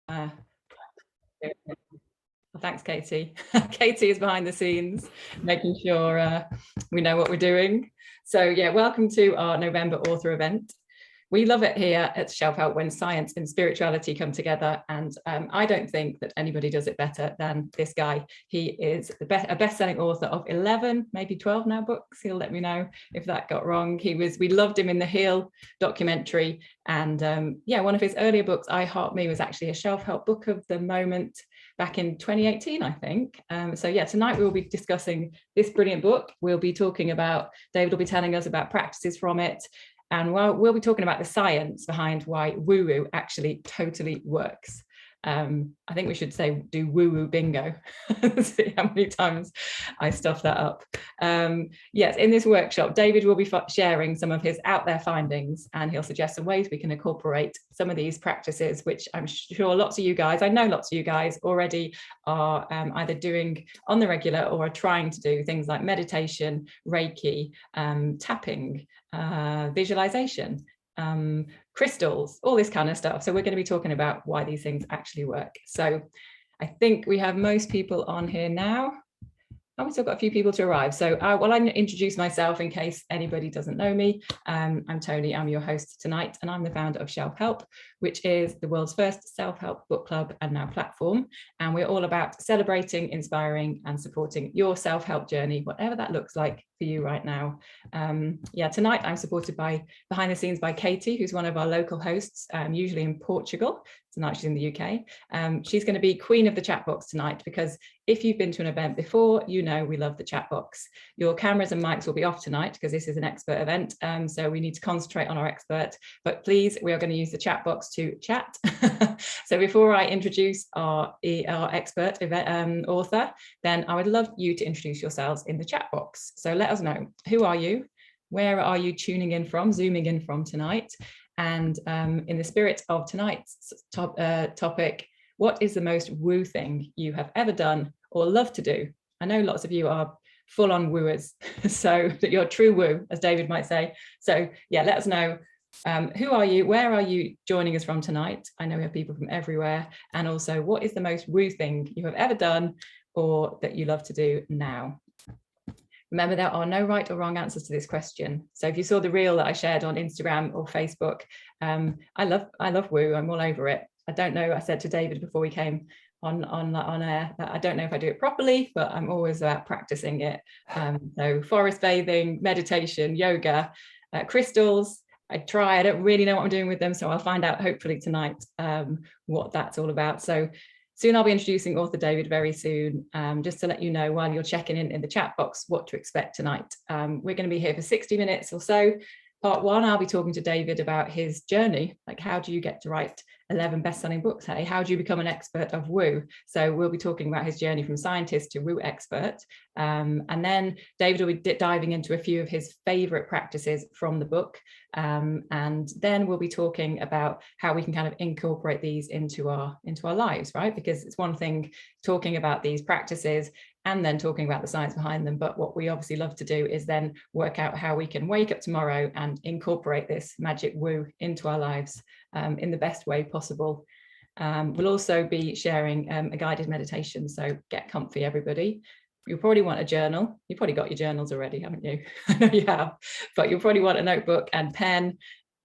Well, thanks, Katie. Katie is behind the scenes, making sure we know what we're doing. So yeah, welcome to our November author event. We love it here at Shelf Help when science and spirituality come together, and I don't think that anybody does it better than this guy. He is a best-selling author of 11, maybe 12 now books. He'll let me know if that got wrong. We loved him in the Heal documentary, and yeah, one of his earlier books, I Heart Me, was actually a Shelf Help book of the moment back in 2018, I think. So yeah, tonight we'll be discussing this brilliant book. We'll be talking about, David will be telling us about practices from it. And we'll be talking about the science behind why woo-woo actually totally works. I think we should say do woo-woo bingo. See how many times I stuff that up. Yes, in this workshop, David will be sharing some of his out there findings, and he'll suggest some ways we can incorporate some of these practices, which I'm sure lots of you guys, I know lots of you guys already are either doing on the regular or are trying to do things like meditation, reiki, tapping, visualization, crystals, all this kind of stuff. So we're going to be talking about why these things actually work. So I think we have most people on here now. Oh, we've still got a few people to arrive. So well, I'm going to introduce myself in case anybody doesn't know me. I'm Tony, I'm your host tonight, and I'm the founder of Shelf Help, which is the world's first self-help book club and now platform. And we're all about celebrating, inspiring, and supporting your self-help journey, whatever that looks like for you right now. Yeah, tonight I'm supported behind the scenes by Katie, who's one of our local hosts, usually in Portugal. Tonight she's in the UK. She's going to be queen of the chat box tonight, because if you've been to an event before, you know we love the chat box. Your cameras and mics will be off tonight because this is an expert event, so we need to concentrate on our expert. But please, we are going to use the chat box to chat. So before I introduce our expert author, then I would love you to introduce yourselves in the chat box. So let us know, who are you? Where are you tuning in from, zooming in from tonight? And in the spirit of tonight's topic, what is the most woo thing you have ever done or love to do? I know lots of you are full-on wooers, so that you're true woo, as David might say. So yeah, let us know, who are you? Where are you joining us from tonight? I know we have people from everywhere. And also, what is the most woo thing you have ever done or that you love to do now? Remember, there are no right or wrong answers to this question. So if you saw the reel that I shared on Instagram or Facebook, I love woo, I'm all over it. I don't know, I said to David before we came on air that I don't know if I do it properly, but I'm always about practicing it. So forest bathing, meditation, yoga, crystals, I don't really know what I'm doing with them, so I'll find out hopefully tonight what that's all about. So soon I'll be introducing author David very soon, just to let you know while you're checking in the chat box what to expect tonight. We're going to be here for 60 minutes or so. Part one, I'll be talking to David about his journey, like how do you get to write 11 best-selling books, hey? How do you become an expert of woo? So we'll be talking about his journey from scientist to woo expert. And then David will be diving into a few of his favorite practices from the book. And then we'll be talking about how we can kind of incorporate these into our lives, right? Because it's one thing talking about these practices and then talking about the science behind them. But what we obviously love to do is then work out how we can wake up tomorrow and incorporate this magic woo into our lives in the best way possible. We'll also be sharing a guided meditation. So get comfy, everybody. You'll probably want a journal. You've probably got your journals already, haven't you? I know you have, but you'll probably want a notebook and pen.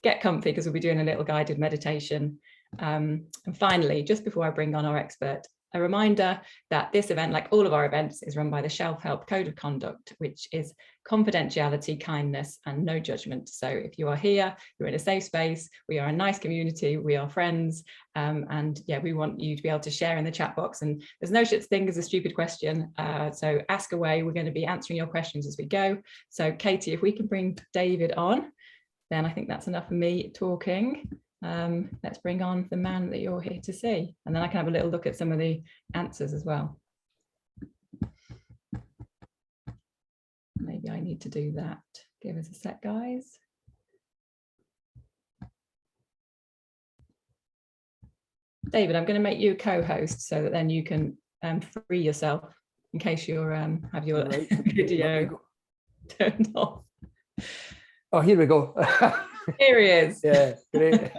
Get comfy because we'll be doing a little guided meditation. And finally, just before I bring on our expert, a reminder that this event, like all of our events, is run by the Shelf Help Code of Conduct, which is confidentiality, kindness, and no judgment. So if you are here, you're in a safe space, we are a nice community, we are friends, and yeah, we want you to be able to share in the chat box. And there's no such thing as a stupid question, so ask away. We're going to be answering your questions as we go. So Katie, if we can bring David on, then I think that's enough for me talking. Let's bring on the man that you're here to see, and then I can have a little look at some of the answers as well. Maybe I need to do that. Give us a sec, guys. David, I'm going to make you a co-host so that then you can free yourself in case you're have your video turned off. Oh, here we go. Here he is. Yeah, great.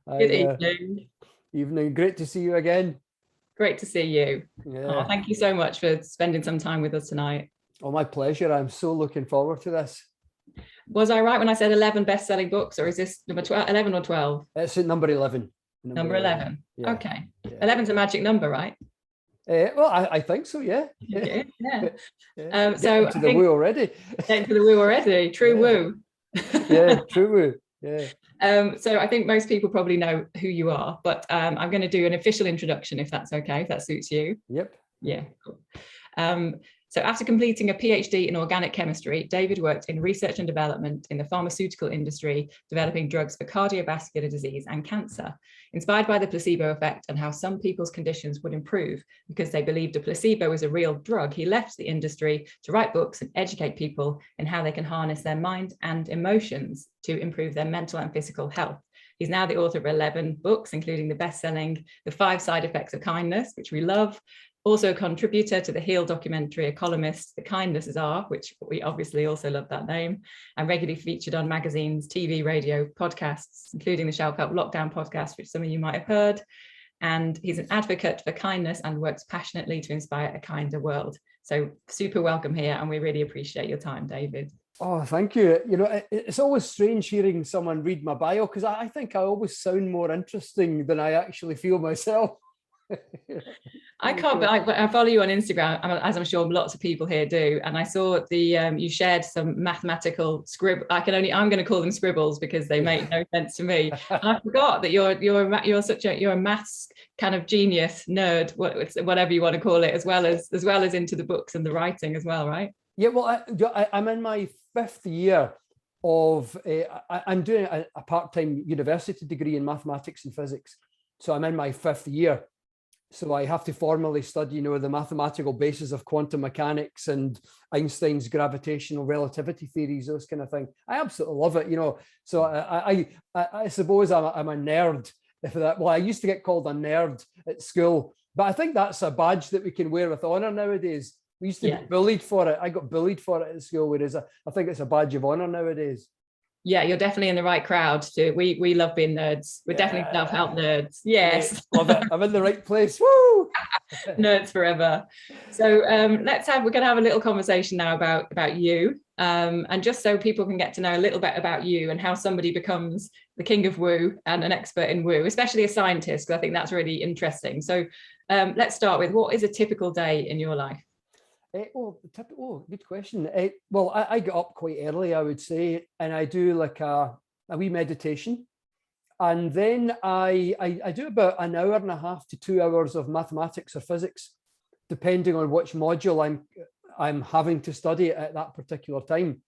Good evening. Evening. Great to see you again. Great to see you. Yeah. Oh, thank you so much for spending some time with us tonight. Oh, my pleasure. I'm so looking forward to this. Was I right when I said 11 best-selling books, or is this number 12, 11 or 12? It's at number 11. Number 11. Yeah. Okay. Yeah. 11's a magic number, right? Well, I think so, yeah. Yeah. Yeah. So into the woo already. Into the woo already. True woo. Yeah, true woo. Yeah. So I think most people probably know who you are, but I'm going to do an official introduction if that's okay, if that suits you. Yep. Yeah, cool. So after completing a PhD in organic chemistry, David worked in research and development in the pharmaceutical industry, developing drugs for cardiovascular disease and cancer. Inspired by the placebo effect and how some people's conditions would improve because they believed a placebo was a real drug, he left the industry to write books and educate people in how they can harness their mind and emotions to improve their mental and physical health. He's now the author of 11 books, including the best-selling The 5 Side Effects of Kindness, which we love. Also a contributor to the Heal documentary, a columnist, The Kindness is Are, which we obviously also love that name, and regularly featured on magazines, TV, radio, podcasts, including the Shelf Help Lockdown podcast, which some of you might have heard. And he's an advocate for kindness and works passionately to inspire a kinder world. So super welcome here, and we really appreciate your time, David. Oh, thank you. You know, it's always strange hearing someone read my bio because I think I always sound more interesting than I actually feel myself. I can't, but I follow you on Instagram, as I'm sure lots of people here do. And I saw the you shared some mathematical scribble. I'm going to call them scribbles because they make no sense to me. And I forgot that you're a maths kind of genius nerd, whatever you want to call it, as well as into the books and the writing as well, right? Yeah, well, I'm in my 5th year of I'm doing a part-time university degree in mathematics and physics. So I'm in my 5th year. So I have to formally study, you know, the mathematical basis of quantum mechanics and Einstein's gravitational relativity theories, those kind of things. I absolutely love it, you know. So I suppose I'm a nerd. Well, I used to get called a nerd at school, but I think that's a badge that we can wear with honor nowadays. We used to be bullied for it. I got bullied for it at school, whereas I think it's a badge of honor nowadays. Yeah, you're definitely in the right crowd too. We love being nerds. We're definitely self-help nerds. Yes. Love it. I'm in the right place. Woo! Nerds forever. So we're going to have a little conversation now about you. And just so people can get to know a little bit about you and how somebody becomes the king of woo and an expert in woo, especially a scientist, because I think that's really interesting. So let's start with, what is a typical day in your life? Good question. Well, I get up quite early, I would say, and I do like a wee meditation. And then I do about an hour and a half to 2 hours of mathematics or physics, depending on which module I'm having to study at that particular time.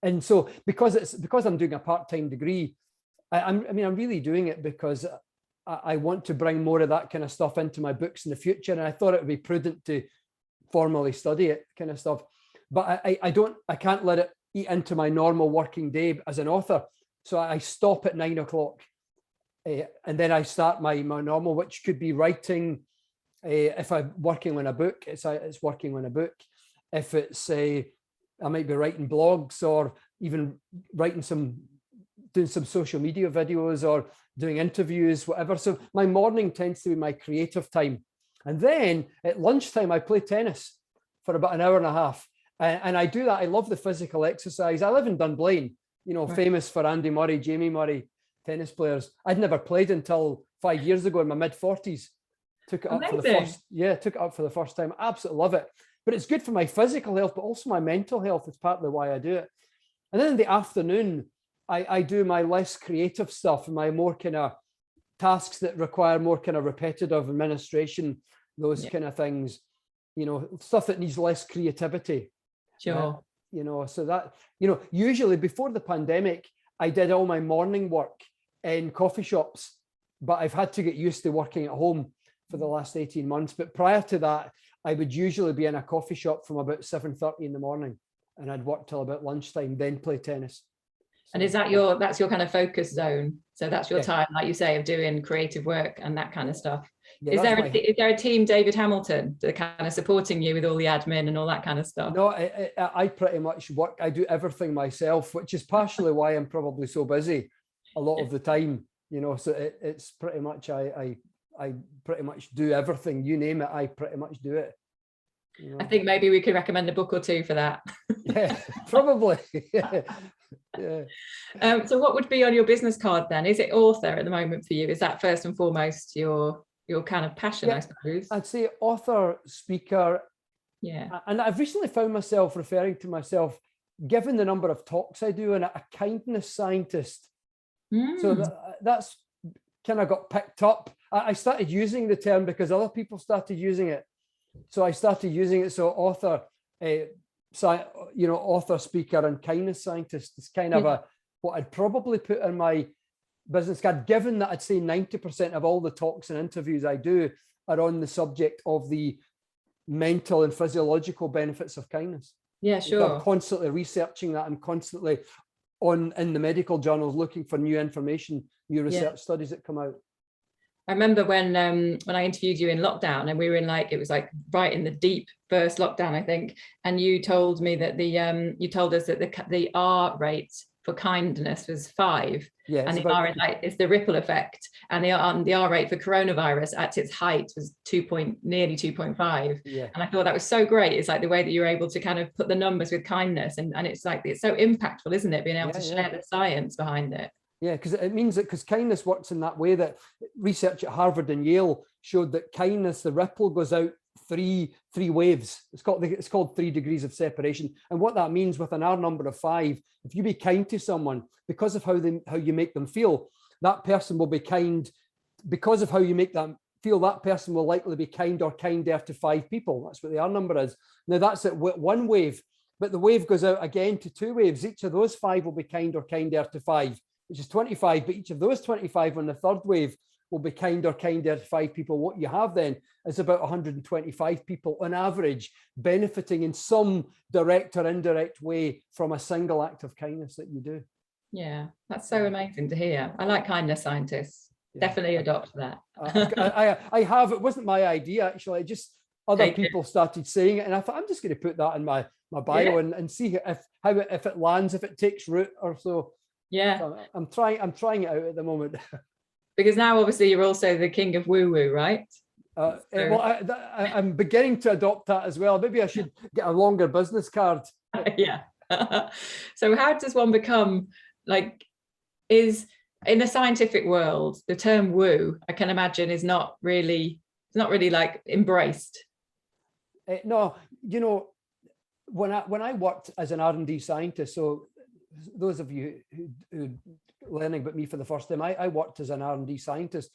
And so because I'm doing a part-time degree, I'm really doing it because I want to bring more of that kind of stuff into my books in the future. And I thought it would be prudent to formally study it kind of stuff, but I can't let it eat into my normal working day as an author. So I stop at 9 o'clock and then I start my normal, which could be writing. If I'm working on a book, it's working on a book. If it's I might be writing blogs or even doing some social media videos or doing interviews, whatever. So my morning tends to be my creative time. And then at lunchtime, I play tennis for about an hour and a half. And I do that. I love the physical exercise. I live in Dunblane, you know, right. Famous for Andy Murray, Jamie Murray, tennis players. I'd never played until 5 years ago in my mid-40s. Took it up for the first time. I absolutely love it. But it's good for my physical health, but also my mental health. It's partly why I do it. And then in the afternoon, I do my less creative stuff, my more kind of tasks that require more kind of repetitive administration, those kind of things, you know, stuff that needs less creativity. Sure. You know, so that, you know, usually before the pandemic, I did all my morning work in coffee shops, but I've had to get used to working at home for the last 18 months. But prior to that, I would usually be in a coffee shop from about 7:30 in the morning, and I'd work till about lunchtime, then play tennis. And is that's your kind of focus zone? So that's your time, like you say, of doing creative work and that kind of stuff. Yeah, is there a team, David Hamilton, that kind of supporting you with all the admin and all that kind of stuff? No, I pretty much work. I do everything myself, which is partially why I'm probably so busy a lot of the time. You know, so it's pretty much I I pretty much do everything. You name it, I pretty much do it. You know? I think maybe we could recommend a book or two for that. Yeah, probably. Yeah. Yeah. So what would be on your business card then? Is it author at the moment for you? Is that first and foremost your kind of passion, Yeah, I suppose? I'd say author, speaker. Yeah. And I've recently found myself referring to myself, given the number of talks I do, and a kindness scientist. So that's kind of got picked up. I started using the term because other people started using it. So I started using it. So author, author, speaker, and kindness scientist is kind of what I'd probably put in my business card, given that I'd say 90% of all the talks and interviews I do are on the subject of the mental and physiological benefits of kindness. Yeah, sure. I'm constantly researching that. I'm constantly in the medical journals looking for new information, new research studies that come out. I remember when I interviewed you in lockdown, and we were in it was right in the deep first lockdown, I think, and you told me that you told us that the R rate for kindness was 5. Yeah, and the R is the ripple effect, and the R rate for coronavirus at its height was nearly 2.5. Yeah. And I thought that was so great. It's the way that you're able to kind of put the numbers with kindness, and it's so impactful, isn't it? Being able to share the science behind it. Yeah, because it means that because kindness works in that way, that research at Harvard and Yale showed that kindness, the ripple goes out three waves. It's called 3 degrees of separation. And what that means with an R number of 5, if you be kind to someone, because of how you make them feel, that person will be kind. Because of how you make them feel, that person will likely be kind or kinder to 5 people. That's what the R number is. Now that's at 1 wave, but the wave goes out again to 2 waves. Each of those 5 will be kind or kinder to 5, which is 25. But each of those 25 on the 3rd wave will be kind or kinder to 5 people. What you have then is about 125 people on average benefiting in some direct or indirect way from a single act of kindness that you do. Yeah, that's so amazing to hear. I like kindness scientists. Yeah. Definitely adopt that. I have. It wasn't my idea, actually. Just other people started saying it, and I thought, I'm just going to put that in my bio and see if it lands, if it takes root or so. Yeah, so I'm trying it out at the moment. Because now, obviously, you're also the king of woo-woo, right? Well, I'm beginning to adopt that as well. Maybe I should get a longer business card. Yeah. So how does one become is in the scientific world, the term woo, I can imagine, is not really embraced. No, when I worked as an R&D scientist, so those of you who learning about me for the first time, I worked as an R&D scientist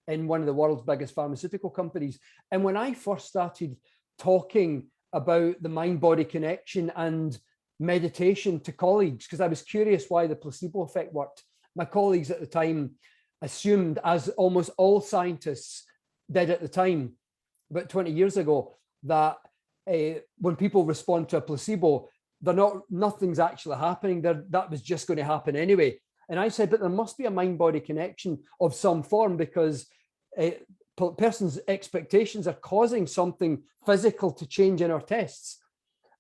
in one of the world's biggest pharmaceutical companies. And when I first started talking about the mind-body connection and meditation to colleagues, because I was curious why the placebo effect worked, my colleagues at the time assumed, as almost all scientists did at the time, about 20 years ago, that when people respond to a placebo, nothing's actually happening. That was just going to happen anyway. And I said, but there must be a mind-body connection of some form, because a person's expectations are causing something physical to change in our tests.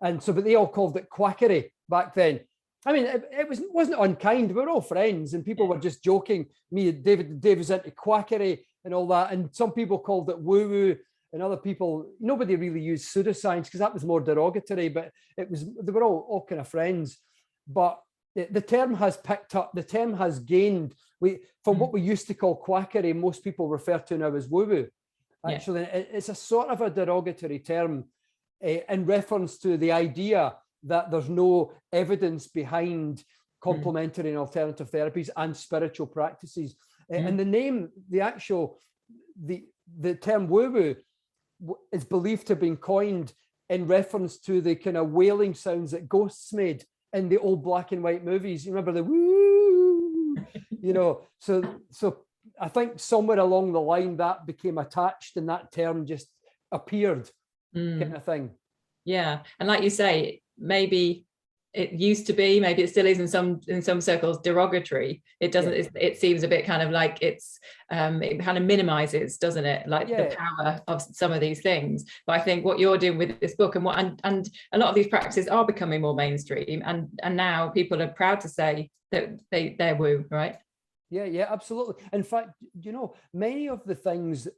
And so, but they all called it quackery back then. I mean, it wasn't unkind. We were all friends, and people were just joking. Dave was into quackery and all that. And some people called it woo-woo, and other people, nobody really used pseudoscience because that was more derogatory. But they were all kind of friends. But the term has picked up. The term has gained. From what we used to call quackery, most people refer to now as woo-woo. Actually, it's a sort of a derogatory term in reference to the idea that there's no evidence behind complementary and alternative therapies and spiritual practices. And the name, the term woo-woo is believed to have been coined in reference to the kind of wailing sounds that ghosts made in the old black and white movies. You remember the woo, so I think somewhere along the line that became attached and that term just appeared, kind of thing. Yeah. And like you say, maybe it used to be, maybe it still is in some circles, derogatory. It doesn't, it seems a bit kind of like it kind of minimizes, doesn't it? The power of some of these things. But I think what you're doing with this book and a lot of these practices are becoming more mainstream, and now people are proud to say that they're woo, right? Yeah, absolutely. In fact, many of the things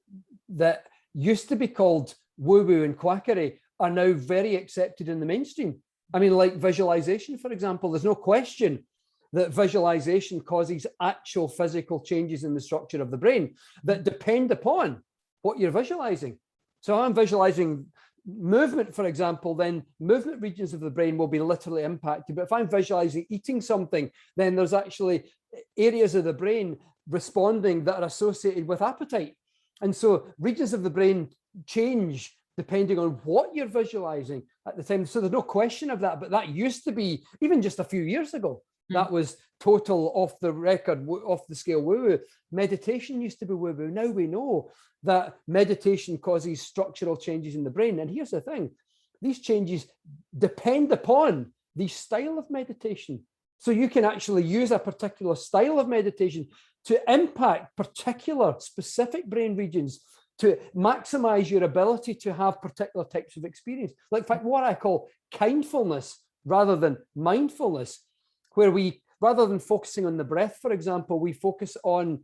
that used to be called woo-woo and quackery are now very accepted in the mainstream. I mean, like visualization, for example, there's no question that visualization causes actual physical changes in the structure of the brain that depend upon what you're visualizing. So I'm visualizing movement, for example, then movement regions of the brain will be literally impacted. But if I'm visualizing eating something, then there's actually areas of the brain responding that are associated with appetite. And so regions of the brain change depending on what you're visualizing at the time. So there's no question of that. But that used to be, even just a few years ago, that was total off the record, off the scale woo-woo. Meditation used to be woo-woo. Now we know that meditation causes structural changes in the brain. And here's the thing, these changes depend upon the style of meditation. So you can actually use a particular style of meditation to impact particular specific brain regions to maximize your ability to have particular types of experience. Like, in fact, what I call kindfulness rather than mindfulness, where we, rather than focusing on the breath, for example, we focus on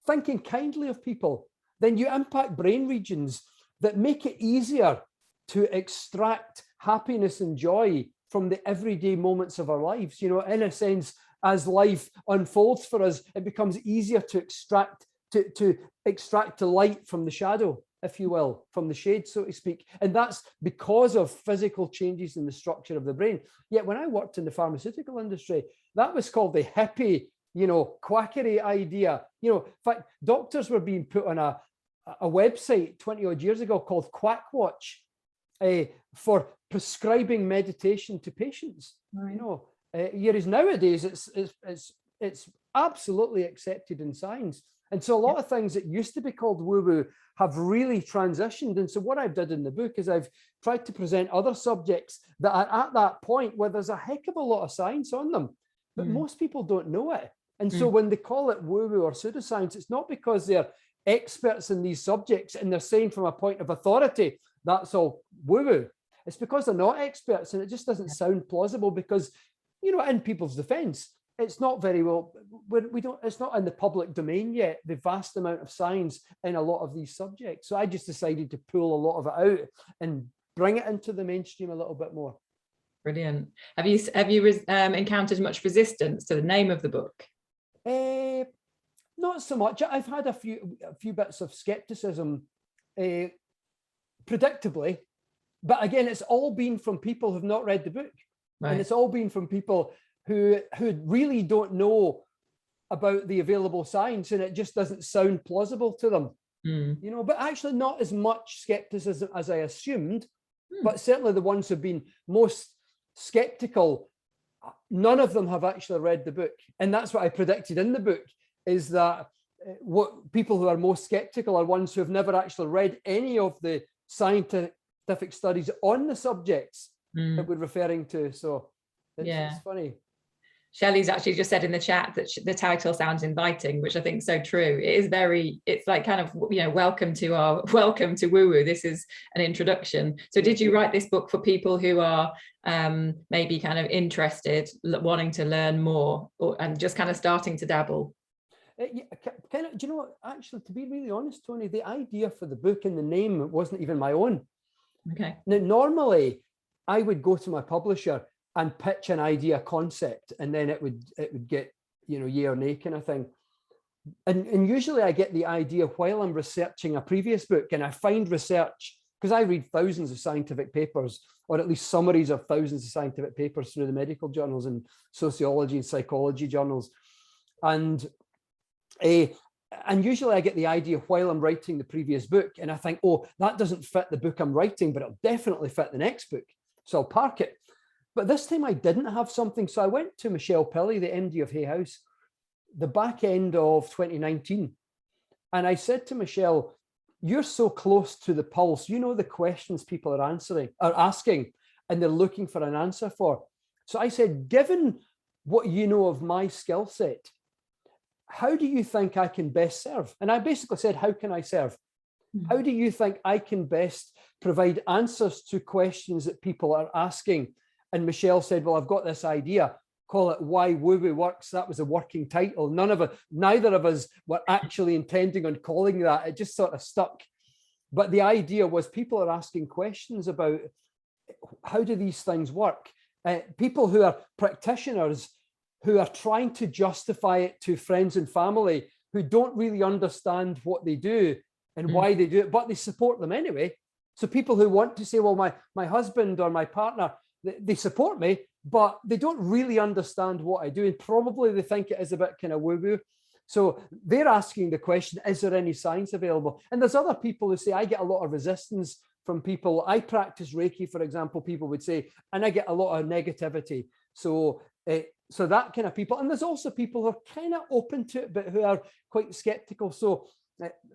thinking kindly of people. Then you impact brain regions that make it easier to extract happiness and joy from the everyday moments of our lives. In a sense, as life unfolds for us, it becomes easier to extract the light from the shadow, if you will, from the shade, so to speak. And that's because of physical changes in the structure of the brain. Yet when I worked in the pharmaceutical industry, that was called the hippie, quackery idea. In fact, doctors were being put on a website 20 odd years ago called Quackwatch for prescribing meditation to patients. Right. Whereas nowadays it's absolutely accepted in science. And so a lot of things that used to be called woo-woo have really transitioned. And so what I've done in the book is I've tried to present other subjects that are at that point where there's a heck of a lot of science on them, but most people don't know it. And so when they call it woo-woo or pseudoscience, it's not because they're experts in these subjects and they're saying from a point of authority, that's all woo-woo. It's because they're not experts, and it just doesn't sound plausible because, in people's defense, it's not very well, it's not in the public domain yet, the vast amount of science in a lot of these subjects. So I just decided to pull a lot of it out and bring it into the mainstream a little bit more. Brilliant. Have you encountered much resistance to the name of the book? Not so much. I've had a few bits of skepticism, predictably, but again, it's all been from people who've not read the book, right. And it's all been from people who really don't know about the available science, and it just doesn't sound plausible to them. But actually not as much skepticism as I assumed, but certainly the ones who've been most skeptical, none of them have actually read the book. And that's what I predicted in the book, is that what people who are most skeptical are ones who have never actually read any of the scientific studies on the subjects that we're referring to. So it's funny. Shelley's actually just said in the chat that the title sounds inviting, which I think is so true. It's like kind of, welcome to woo-woo. This is an introduction. So did you write this book for people who are maybe kind of interested, wanting to learn more, and just kind of starting to dabble? Actually, to be really honest, Tony, the idea for the book and the name wasn't even my own. Okay. Now, normally I would go to my publisher and pitch an idea concept, and then it would get, yay or nay kind of thing. And usually I get the idea while I'm researching a previous book, and I find research, because I read thousands of scientific papers, or at least summaries of thousands of scientific papers through the medical journals and sociology and psychology journals. And usually I get the idea while I'm writing the previous book, and I think, oh, that doesn't fit the book I'm writing, but it'll definitely fit the next book. So I'll park it. But this time I didn't have something. So I went to Michelle Pilley, the MD of Hay House, the back end of 2019. And I said to Michelle, you're so close to the pulse. The questions people are asking, and they're looking for an answer for. So I said, given what you know of my skill set, how do you think I can best serve? And I basically said, how can I serve? How do you think I can best provide answers to questions that people are asking? And Michelle said, well, I've got this idea. call it Why Woo Woo Works. That was a working title. Neither of us were actually intending on calling that. It just sort of stuck. But the idea was people are asking questions about how do these things work? People who are practitioners who are trying to justify it to friends and family who don't really understand what they do and why they do it, but they support them anyway. So people who want to say, well, my husband or my partner, they support me, but they don't really understand what I do. And probably they think it is a bit kind of woo-woo. So they're asking the question, is there any science available? And there's other people who say, I get a lot of resistance from people. I practice Reiki, for example, people would say, and I get a lot of negativity. So that kind of people. And there's also people who are kind of open to it, but who are quite skeptical. So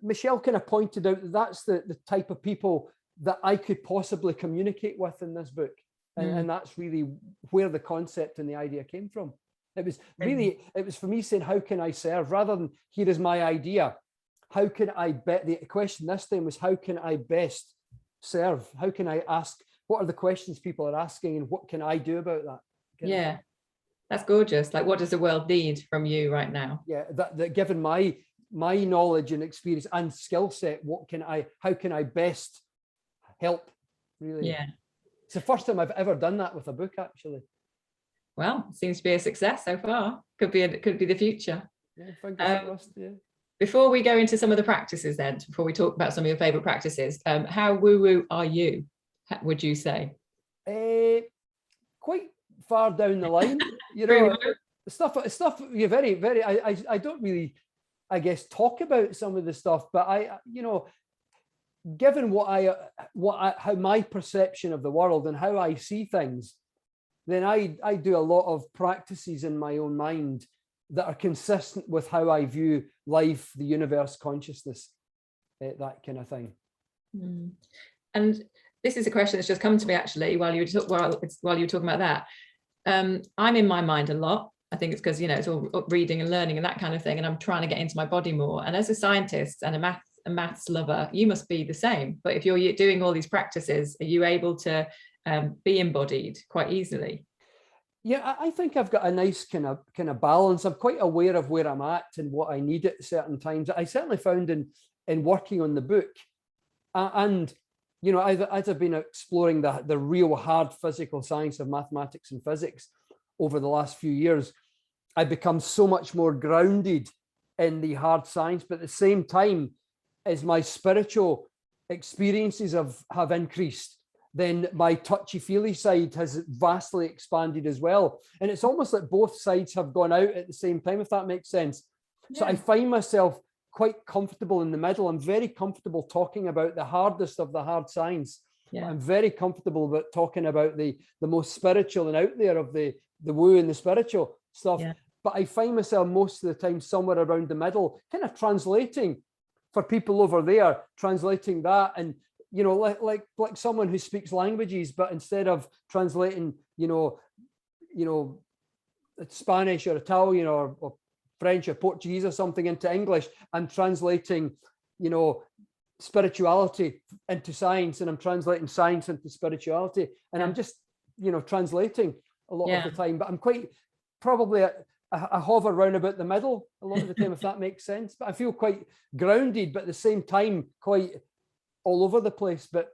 Michelle kind of pointed out that that's the type of people that I could possibly communicate with in this book. And that's really where the concept and the idea came from. It was for me saying, how can I serve? Rather than here is my idea. How can I the question this time was, how can I best serve? How can I ask? What are the questions people are asking and what can I do about that? Yeah, that's gorgeous. Like, what does the world need from you right now? Yeah, that given my knowledge and experience and skill set, how can I best help? Really? Yeah. It's the first time I've ever done that with a book, actually. Well, seems to be a success so far. Could be the future. Yeah, fingers crossed. Yeah. Before we go into some of the practices, then, before we talk about some of your favorite practices, how woo-woo are you? Would you say? Quite far down the line, you know. stuff. You're very, very. I don't really, I guess, talk about some of the stuff, but given how my perception of the world and how I see things, then I do a lot of practices in my own mind that are consistent with how I view life, the universe, consciousness, that kind of thing. And this is a question that's just come to me actually while you were talking about that. I'm in my mind a lot. I think it's because it's all reading and learning and that kind of thing, and I'm trying to get into my body more. And as a scientist and a maths lover, you must be the same. But if you're doing all these practices, are you able to be embodied quite easily? Yeah, I think I've got a nice kind of balance. I'm quite aware of where I'm at and what I need at certain times. I certainly found in working on the book, and as I've been exploring the real hard physical science of mathematics and physics over the last few years, I've become so much more grounded in the hard science. But at the same time, as my spiritual experiences have increased, then my touchy-feely side has vastly expanded as well. And it's almost like both sides have gone out at the same time, if that makes sense. Yeah. So I find myself quite comfortable in the middle. I'm very comfortable talking about the hardest of the hard science. Yeah. I'm very comfortable about talking about the most spiritual and out there of the woo and the spiritual stuff. Yeah. But I find myself most of the time somewhere around the middle, kind of translating for people over there, translating that. And like someone who speaks languages, but instead of translating, Spanish or Italian or French or Portuguese or something into English, I'm translating, spirituality into science, and I'm translating science into spirituality, and I'm just, translating a lot of the time. But I'm quite probably I hover around about the middle a lot of the time, if that makes sense. But I feel quite grounded, but at the same time quite all over the place, but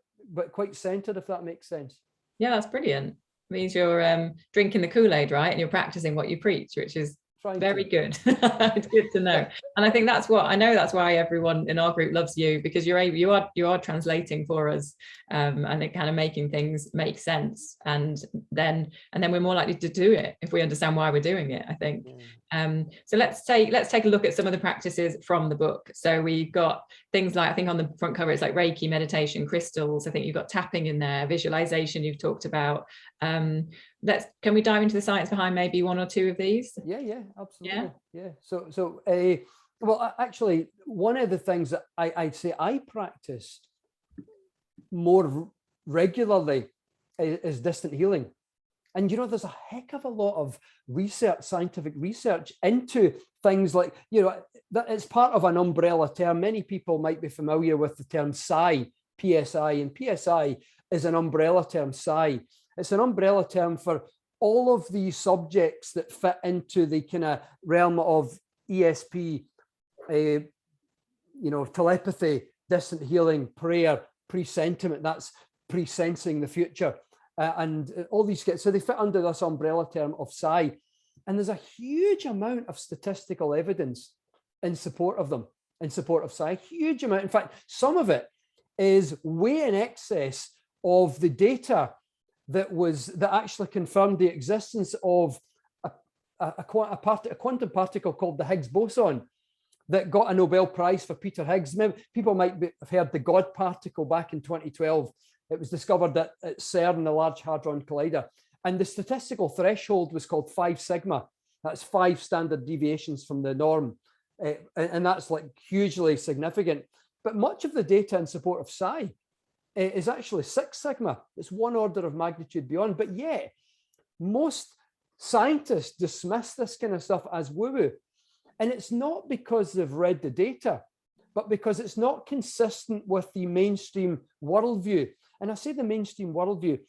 quite centered, if that makes sense. Yeah, that's brilliant. It means you're drinking the Kool-Aid, right? And you're practicing what you preach, which is very good. It's good to know. And I think that's why everyone in our group loves you, because you are translating for us, and it kind of making things make sense. And then we're more likely to do it if we understand why we're doing it, I think. So let's take a look at some of the practices from the book. So we've got things like, I think on the front cover, it's like Reiki, meditation, crystals. I think you've got tapping in there, visualization you've talked about. Can we dive into the science behind maybe one or two of these? Yeah, absolutely. Yeah. So well, actually, one of the things that I'd say I practice more regularly is distant healing. And, there's a heck of a lot of scientific research into things like, that it's part of an umbrella term. Many people might be familiar with the term psi, PSI, and PSI is an umbrella term, psi. It's an umbrella term for all of the subjects that fit into the kind of realm of ESP, telepathy, distant healing, prayer, pre-sentiment, that's pre-sensing the future, and all these, so they fit under this umbrella term of psi. And there's a huge amount of statistical evidence in support of them, in support of psi, huge amount. In fact, some of it is way in excess of the data that actually confirmed the existence of a quantum particle called the Higgs boson that got a Nobel Prize for Peter Higgs. Maybe people might have heard the God particle back in 2012. It was discovered at CERN, the Large Hadron Collider. And the statistical threshold was called 5 sigma. That's 5 standard deviations from the norm. And that's like hugely significant. But much of the data in support of psi is actually 6 sigma. It's 1 order of magnitude beyond. But yet, most scientists dismiss this kind of stuff as woo-woo. And it's not because they've read the data, but because it's not consistent with the mainstream worldview. And I say the mainstream worldview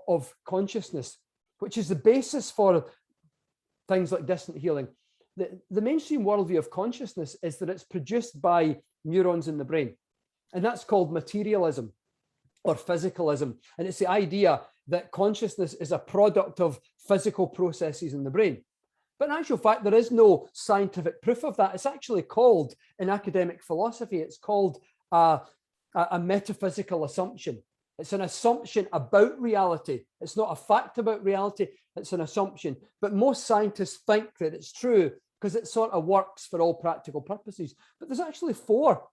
of consciousness, which is the basis for things like distant healing. The mainstream worldview of consciousness is that it's produced by neurons in the brain. And that's called materialism or physicalism. And it's the idea that consciousness is a product of physical processes in the brain. But in actual fact, there is no scientific proof of that. It's actually called, in academic philosophy, it's called a metaphysical assumption. It's an assumption about reality. It's not a fact about reality. It's an assumption. But most scientists think that it's true because it sort of works for all practical purposes. But there's actually 4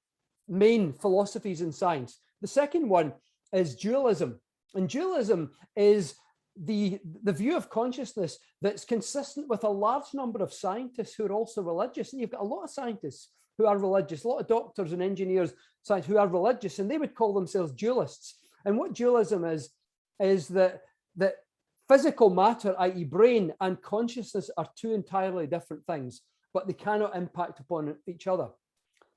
main philosophies in science. The second one is dualism. And dualism is the view of consciousness that's consistent with a large number of scientists who are also religious. And you've got a lot of scientists who are religious, a lot of doctors and engineers who are religious, and they would call themselves dualists. And what dualism is that physical matter, i.e. brain, and consciousness are 2 entirely different things, but they cannot impact upon each other.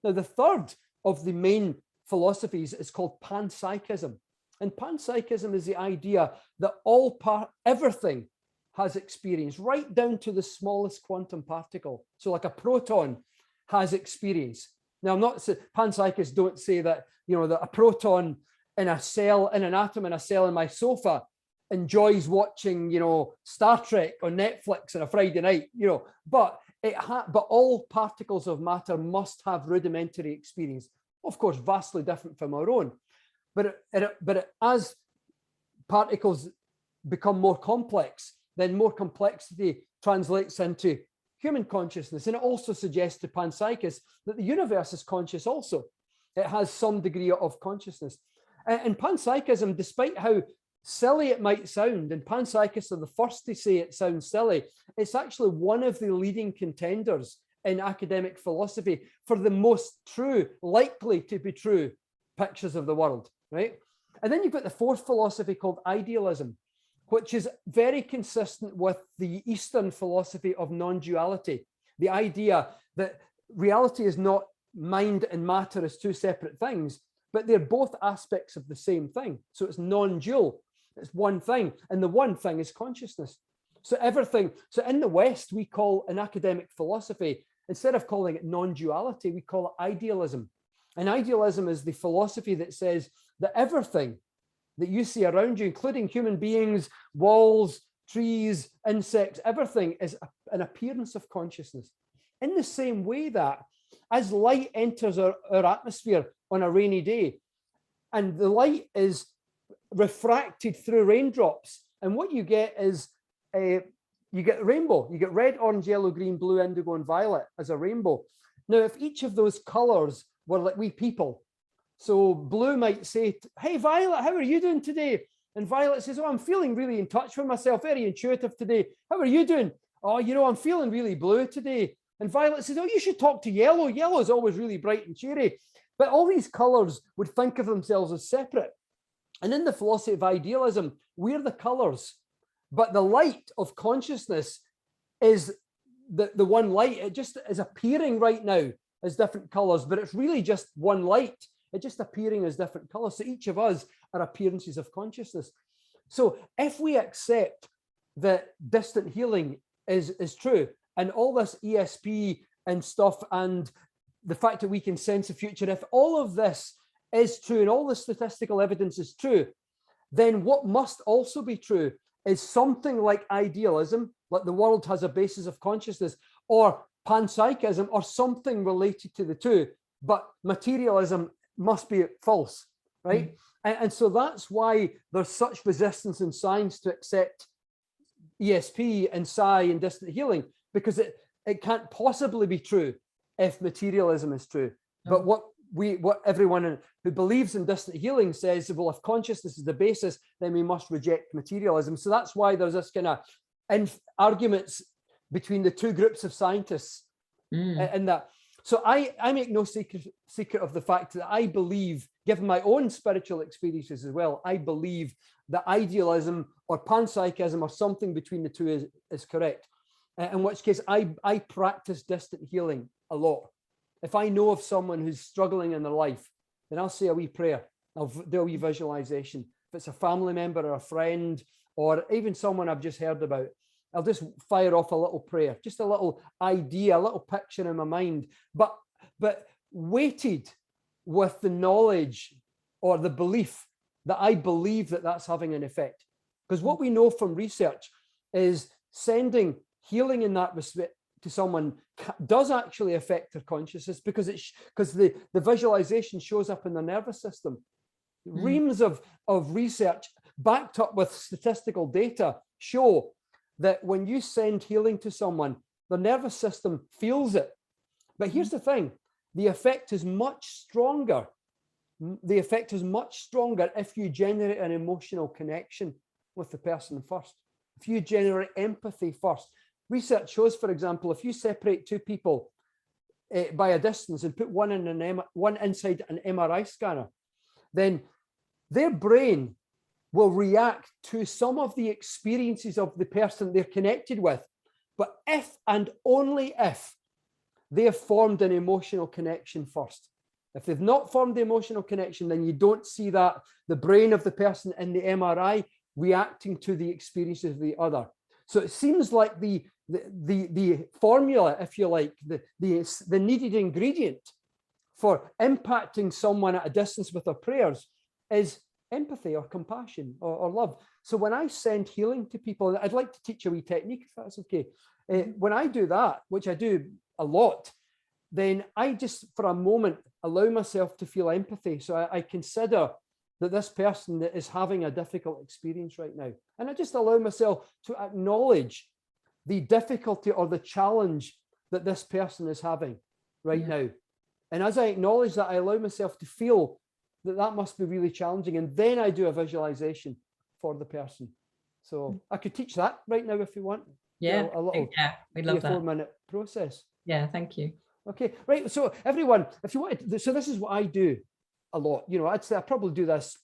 Now, the third of the main philosophies is called panpsychism. And panpsychism is the idea that everything has experience, right down to the smallest quantum particle. So like a proton has experience. Now, panpsychists don't say that, that a proton in a cell, in an atom in a cell in my sofa enjoys watching, Star Trek on Netflix on a Friday night, but all particles of matter must have rudimentary experience. Of course, vastly different from our own. But as particles become more complex, then more complexity translates into human consciousness. And it also suggests to panpsychists that the universe is conscious also. It has some degree of consciousness. And panpsychism, despite how silly it might sound, and panpsychists are the first to say it sounds silly, it's actually one of the leading contenders in academic philosophy for the most true, likely to be true pictures of the world, right? And then you've got the fourth philosophy called idealism, which is very consistent with the Eastern philosophy of non-duality, the idea that reality is not mind and matter as 2 separate things, but they're both aspects of the same thing. So it's non-dual, it's one thing, and the one thing is consciousness. So in the West, we call in academic philosophy, instead of calling it non-duality, we call it idealism. And idealism is the philosophy that says that everything that you see around you, including human beings, walls, trees, insects, everything is an appearance of consciousness. In the same way that as light enters our atmosphere on a rainy day, and the light is refracted through raindrops, and what you get is you get rainbow. You get red, orange, yellow, green, blue, indigo, and violet as a rainbow. Now, if each of those colors were like we people, so blue might say, "Hey, Violet, how are you doing today?" And Violet says, "Oh, I'm feeling really in touch with myself, very intuitive today. How are you doing?" "Oh, I'm feeling really blue today." And Violet says, "Oh, you should talk to Yellow. Yellow is always really bright and cheery." But all these colors would think of themselves as separate. And in the philosophy of idealism, we're the colors, but the light of consciousness is the one light. It just is appearing right now as different colors, but it's really just one light. It's just appearing as different colors. So each of us are appearances of consciousness. So if we accept that distant healing is true, and all this ESP and stuff, and the fact that we can sense the future, if all of this is true and all the statistical evidence is true, then what must also be true is something like idealism, like the world has a basis of consciousness, or panpsychism, or something related to the two, but materialism must be false, right? And so that's why there's such resistance in science to accept ESP and psi and distant healing, because it can't possibly be true if materialism is true. But what everyone who believes in distant healing says, well, if consciousness is the basis, then we must reject materialism. So that's why there's this kind of arguments between the two groups of scientists in that. So I make no secret of the fact that I believe, given my own spiritual experiences as well, I believe that idealism or panpsychism or something between the two is correct. In which case I practice distant healing a lot. If I know of someone who's struggling in their life, then I'll say a wee prayer. I'll do a wee visualization. If it's a family member or a friend, or even someone I've just heard about, I'll just fire off a little prayer, just a little idea, a little picture in my mind, but weighted with the knowledge or the belief that I believe that that's having an effect. Because what we know from research is sending healing in that respect to someone does actually affect their consciousness, because the visualization shows up in the nervous system. Reams of research backed up with statistical data show that when you send healing to someone, the nervous system feels it. But here's the thing, the effect is much stronger. The effect is much stronger if you generate an emotional connection with the person first. If you generate empathy first. Research shows, for example, if you separate two people by a distance and put one inside an MRI scanner, then their brain will react to some of the experiences of the person they're connected with. But if and only if they have formed an emotional connection first. If they've not formed the emotional connection, then you don't see that the brain of the person in the MRI reacting to the experiences of the other. So it seems like the formula, if you like, the needed ingredient for impacting someone at a distance with our prayers is empathy or compassion or love. So when I send healing to people, I'd like to teach a wee technique, if that's okay. When I do that, which I do a lot, then I just for a moment allow myself to feel empathy. So I consider that this person is having a difficult experience right now. And I just allow myself to acknowledge the difficulty or the challenge that this person is having right now. And as I acknowledge that, I allow myself to feel that must be really challenging. And then I do a visualization for the person. So I could teach that right now if you want. Yeah, a little we love that 4-minute process. Yeah, thank you. Okay, right. So everyone, if you want, so this is what I do a lot. You know, I'd say I probably do this,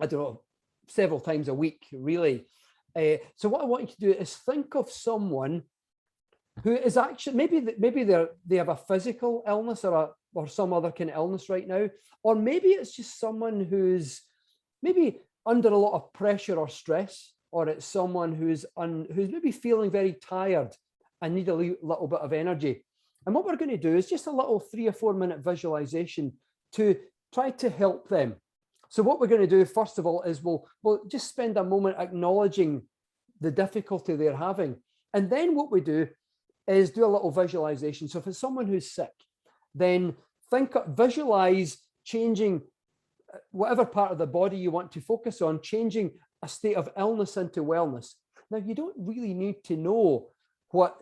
I don't know, several times a week, really. So what I want you to do is think of someone who is actually maybe they have a physical illness or some other kind of illness right now, or maybe it's just someone who's maybe under a lot of pressure or stress, or it's someone who's maybe feeling very tired and need a little bit of energy. And what we're going to do is just a little 3 or 4 minute visualization to try to help them. So what we're going to do, first of all, is we'll just spend a moment acknowledging the difficulty they're having. And then what we do is do a little visualization. So if it's someone who's sick, then visualize changing whatever part of the body you want to focus on, changing a state of illness into wellness. Now, you don't really need to know what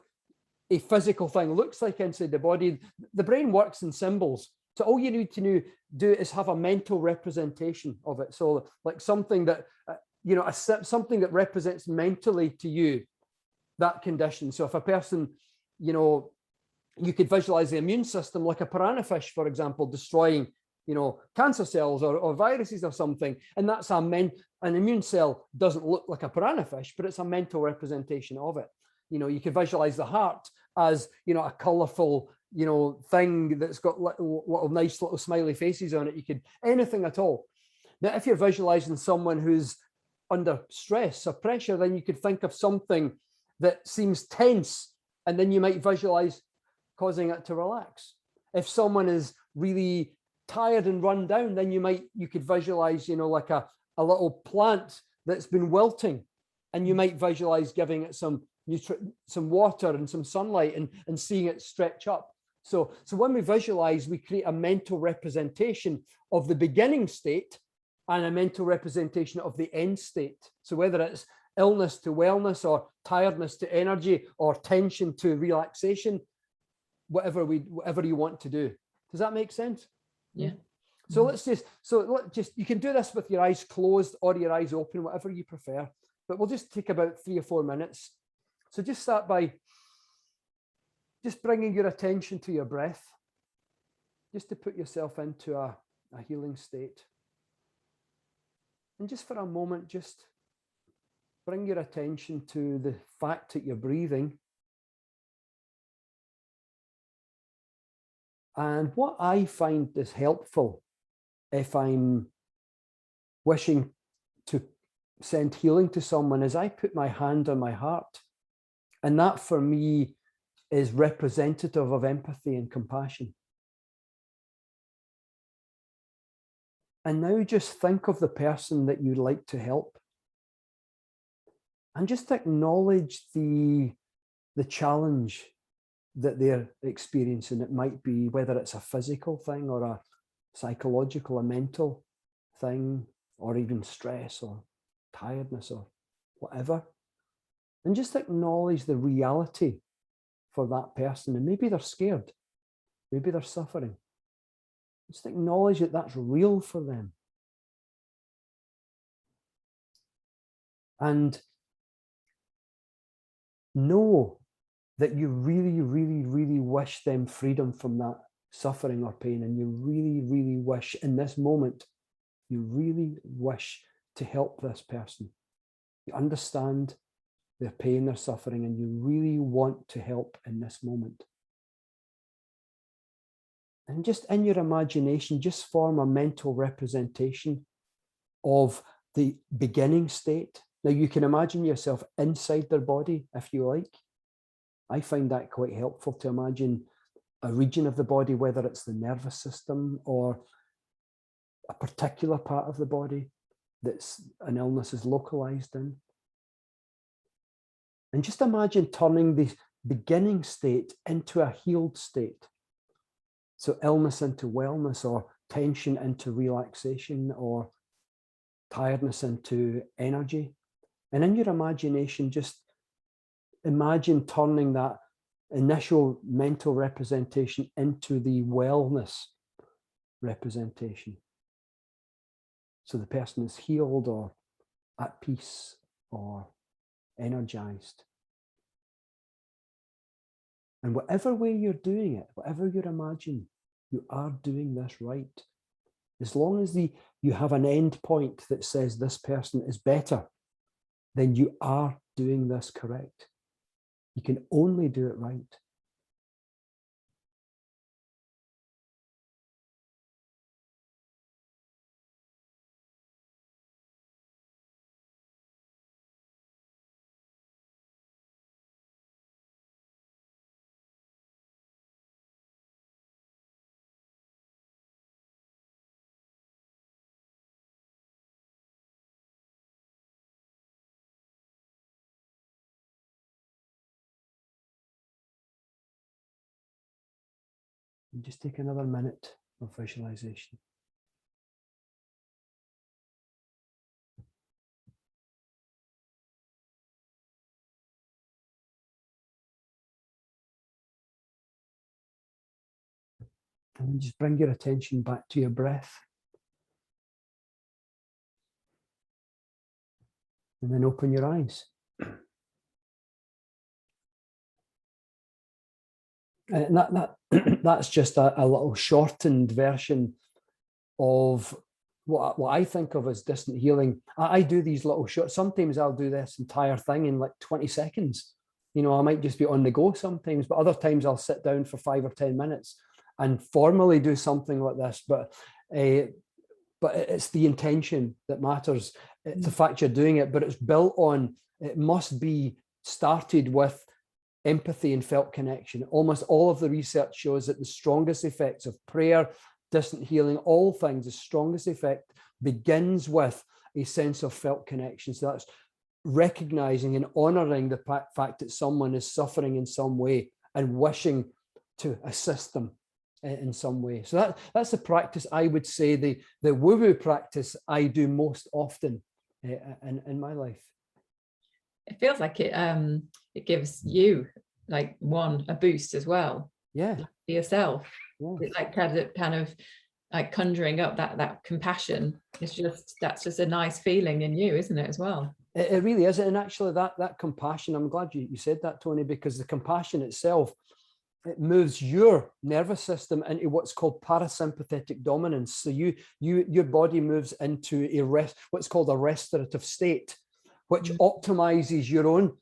a physical thing looks like inside the body. The brain works in symbols. So all you need to do is have a mental representation of it. So like something that, something that represents mentally to you that condition. So if a person, you could visualize the immune system like a piranha fish, for example, destroying, cancer cells or viruses or something. And that's an immune cell doesn't look like a piranha fish, but it's a mental representation of it. You could visualize the heart as, a colorful, thing that's got little nice little smiley faces on it. You could anything at all. Now, if you're visualizing someone who's under stress or pressure, then you could think of something that seems tense, and then you might visualize causing it to relax. If someone is really tired and run down, then you could visualize, like a little plant that's been wilting, and you might visualize giving it some water and some sunlight and seeing it stretch up. So when we visualize, we create a mental representation of the beginning state and a mental representation of the end state. So whether it's illness to wellness, or tiredness to energy, or tension to relaxation, whatever you want to do. Does that make sense? Yeah. So you can do this with your eyes closed or your eyes open, whatever you prefer, but we'll just take about 3 or 4 minutes. So just start by just bringing your attention to your breath, just to put yourself into a healing state. And just for a moment, just bring your attention to the fact that you're breathing. And what I find is helpful if I'm wishing to send healing to someone is I put my hand on my heart. And that for me is representative of empathy and compassion. And now just think of the person that you'd like to help. And just acknowledge the challenge that they're experiencing. It might be whether it's a physical thing or a psychological, a mental thing, or even stress or tiredness or whatever. And just acknowledge the reality for that person. And maybe they're scared. Maybe they're suffering. Just acknowledge that that's real for them. And know that you really, really, really wish them freedom from that suffering or pain. And you really, really wish in this moment, you really wish to help this person. You understand their pain, their suffering, and you really want to help in this moment. And just in your imagination, just form a mental representation of the beginning state. Now you can imagine yourself inside their body if you like. I find that quite helpful to imagine a region of the body, whether it's the nervous system or a particular part of the body that's an illness is localized in. And just imagine turning the beginning state into a healed state. So illness into wellness, or tension into relaxation, or tiredness into energy. And in your imagination, just imagine turning that initial mental representation into the wellness representation. So the person is healed or at peace or energized. And whatever way you're doing it, whatever you're imagining, you are doing this right. As long as you have an end point that says this person is better, then you are doing this correct. You can only do it right. And just take another minute of visualization. And then just bring your attention back to your breath. And then open your eyes. And that's just a little shortened version of what I think of as distant healing. I do these little short, sometimes I'll do this entire thing in like 20 seconds. I might just be on the go sometimes, but other times I'll sit down for 5 or 10 minutes and formally do something like this. But it's the intention that matters. the fact you're doing it, but it's built on, it must be started with empathy and felt connection. Almost all of the research shows that the strongest effects of prayer, distant healing, all things, the strongest effect begins with a sense of felt connection. So that's recognizing and honoring the fact that someone is suffering in some way and wishing to assist them in some way. So that's the practice, I would say, the woo-woo practice I do most often in my life. It feels like it gives you like a boost as well. Yeah. For yourself. Yeah. It's like kind of like conjuring up that compassion. That's just a nice feeling in you, isn't it, as well? It really is. And actually that compassion, I'm glad you said that, Tony, because the compassion itself, it moves your nervous system into what's called parasympathetic dominance. So your body moves into what's called a restorative state, which optimizes your own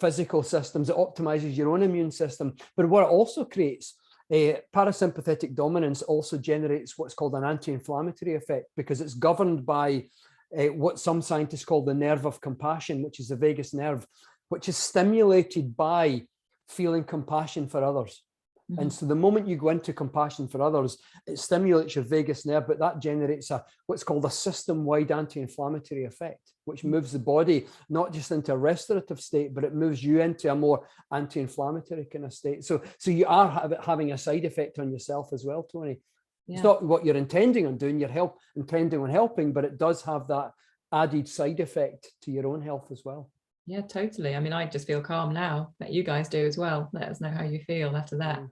physical systems. It optimizes your own immune system. But what it also creates, parasympathetic dominance also generates what's called an anti-inflammatory effect, because it's governed by what some scientists call the nerve of compassion, which is the vagus nerve, which is stimulated by feeling compassion for others. Mm-hmm. And so the moment you go into compassion for others, it stimulates your vagus nerve, but that generates what's called a system-wide anti-inflammatory effect, which moves the body not just into a restorative state, but it moves you into a more anti-inflammatory kind of state. So you are having a side effect on yourself as well, Tony. Yeah. It's not what you're intending on doing, intending on helping, but it does have that added side effect to your own health as well. Yeah, totally. I mean, I just feel calm now. That you guys do as well. Let us know how you feel after that.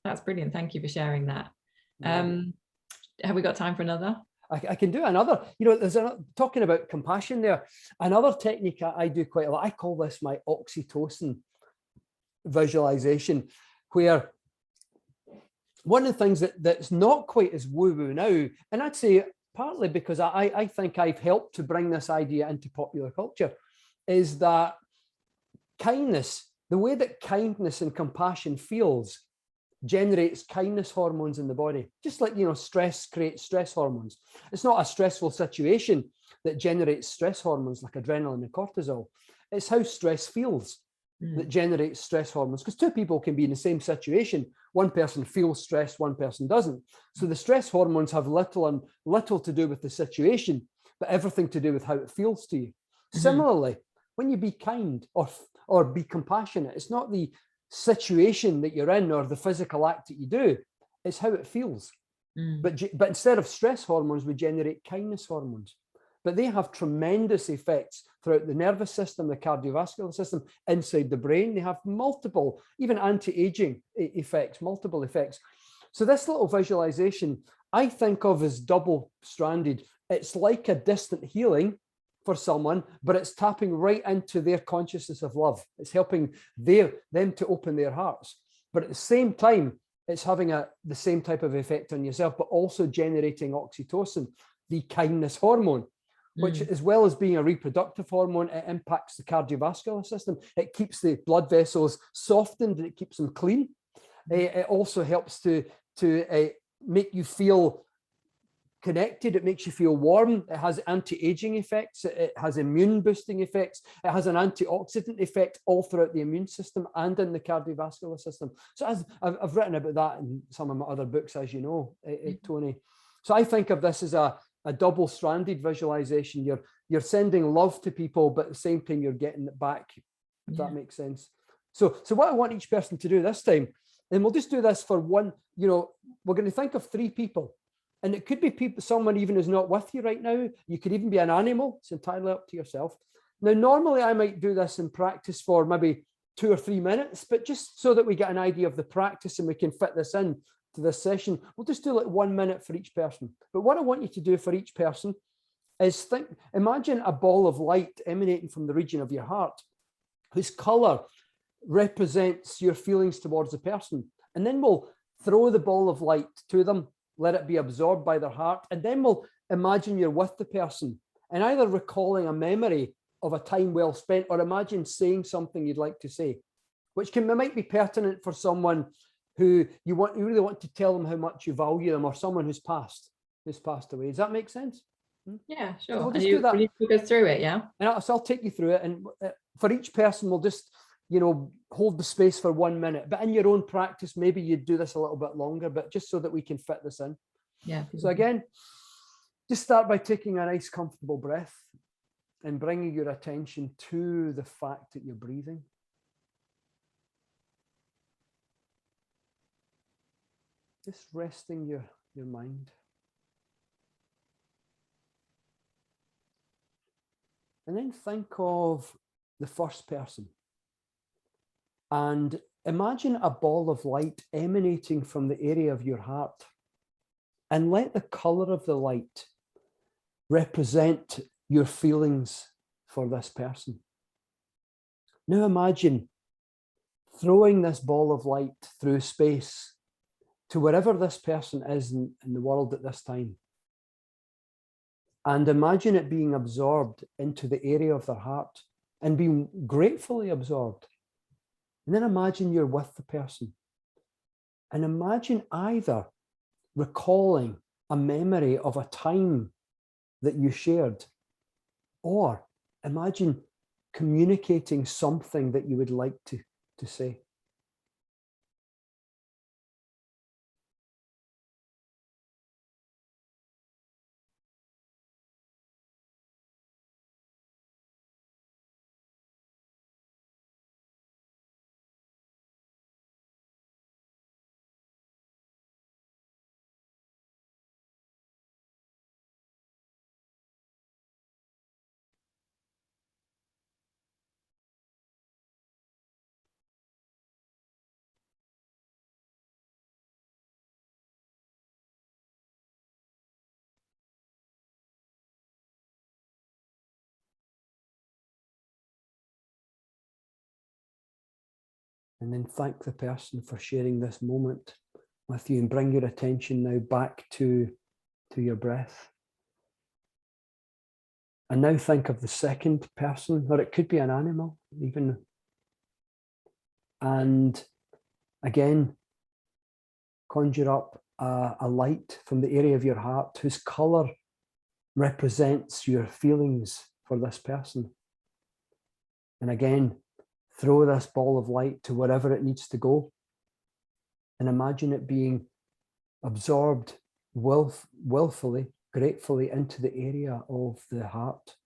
That's brilliant. Thank you for sharing that. Have we got time for another? I can do another. There's talking about compassion there. Another technique I do quite a lot. I call this my oxytocin visualization, where one of the things that's not quite as woo-woo now, and I'd say partly because I think I've helped to bring this idea into popular culture, is that kindness, the way that kindness and compassion feels, generates kindness hormones in the body. Just like, stress creates stress hormones. It's not a stressful situation that generates stress hormones like adrenaline and cortisol. It's how stress feels that generates stress hormones, because two people can be in the same situation. One person feels stressed, one person doesn't. So the stress hormones have little to do with the situation, but everything to do with how it feels to you. Similarly, when you be kind or be compassionate, it's not the situation that you're in or the physical act that you do, it's how it feels. But instead of stress hormones, we generate kindness hormones. But they have tremendous effects throughout the nervous system, the cardiovascular system, inside the brain. They have multiple, even anti-aging effects, multiple effects. So this little visualization, I think of as double-stranded. It's like a distant healing for someone, but it's tapping right into their consciousness of love. It's helping them to open their hearts. But at the same time, it's having the same type of effect on yourself, but also generating oxytocin, the kindness hormone, which, as well as being a reproductive hormone, it impacts the cardiovascular system. It keeps the blood vessels softened and it keeps them clean. It also helps to make you feel connected. It makes you feel warm. It has anti-aging effects. It has immune boosting effects. It has an antioxidant effect all throughout the immune system and in the cardiovascular system. So I've written about that in some of my other books, as you know, Tony. So I think of this as a double-stranded visualization. You're sending love to people, but at the same time, you're getting it back, if that makes sense. So what I want each person to do this time, and we'll just do this for one, we're going to think of 3 people. And it could be someone even who's not with you right now. You could even be an animal. It's entirely up to yourself. Now, normally I might do this in practice for maybe 2 or 3 minutes, but just so that we get an idea of the practice and we can fit this in to this session, we'll just do like 1 minute for each person. But what I want you to do for each person is imagine a ball of light emanating from the region of your heart, whose color represents your feelings towards the person. And then we'll throw the ball of light to them, let it be absorbed by their heart, and then we'll imagine you're with the person and either recalling a memory of a time well spent, or imagine saying something you'd like to say, which might be pertinent for someone who you really want to tell them how much you value them, or someone who's passed away. Does that make sense? Yeah, So sure. we'll And just do will that. you talk us through it? Yeah. And so I'll take you through it. And for each person, we'll just, hold the space for 1 minute. But in your own practice, maybe you do this a little bit longer, but just so that we can fit this in. Yeah. So again, just start by taking a nice, comfortable breath and bringing your attention to the fact that you're breathing. Just resting your mind. And then think of the first person. And imagine a ball of light emanating from the area of your heart. And let the color of the light represent your feelings for this person. Now imagine throwing this ball of light through space to wherever this person is in the world at this time. And imagine it being absorbed into the area of their heart and being gratefully absorbed. And then imagine you're with the person. And imagine either recalling a memory of a time that you shared, or imagine communicating something that you would like to say. And then thank the person for sharing this moment with you, and bring your attention now back to your breath. And now think of the second person, or it could be an animal even. And again, conjure up a light from the area of your heart whose color represents your feelings for this person. And again, throw this ball of light to wherever it needs to go. And imagine it being absorbed willfully, gratefully into the area of the heart.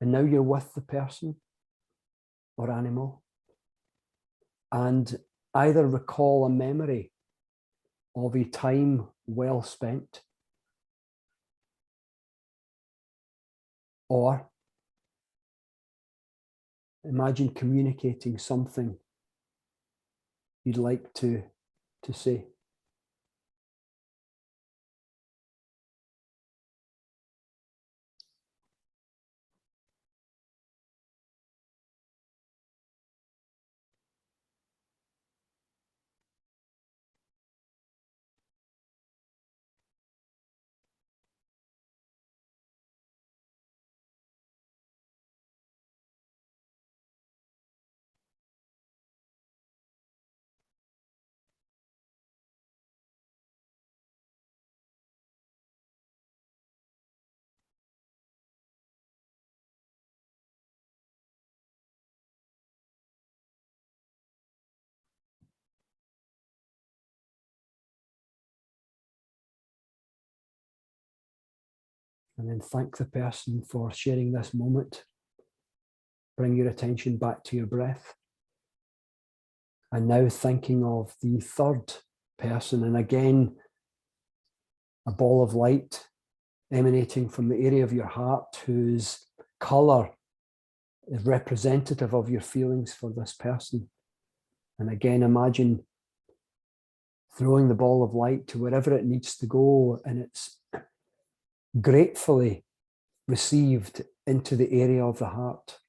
And now you're with the person or animal. And either recall a memory of a time well spent, or imagine communicating something you'd like to say. And then thank the person for sharing this moment. Bring your attention back to your breath. And now thinking of the third person, and again, a ball of light emanating from the area of your heart whose color is representative of your feelings for this person. And again, imagine throwing the ball of light to wherever it needs to go, and it's gratefully received into the area of the heart.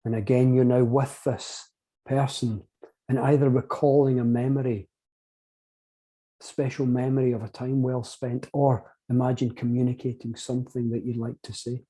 And again, you're now with this person and either recalling a memory, special memory of a time well spent, or imagine communicating something that you'd like to say.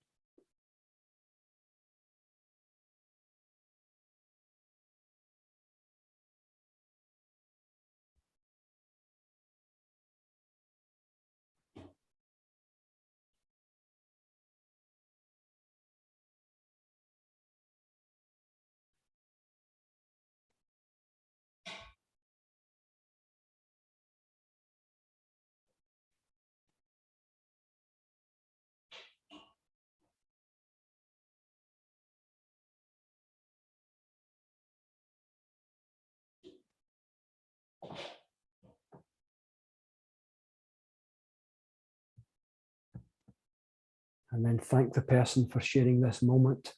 And then thank the person for sharing this moment.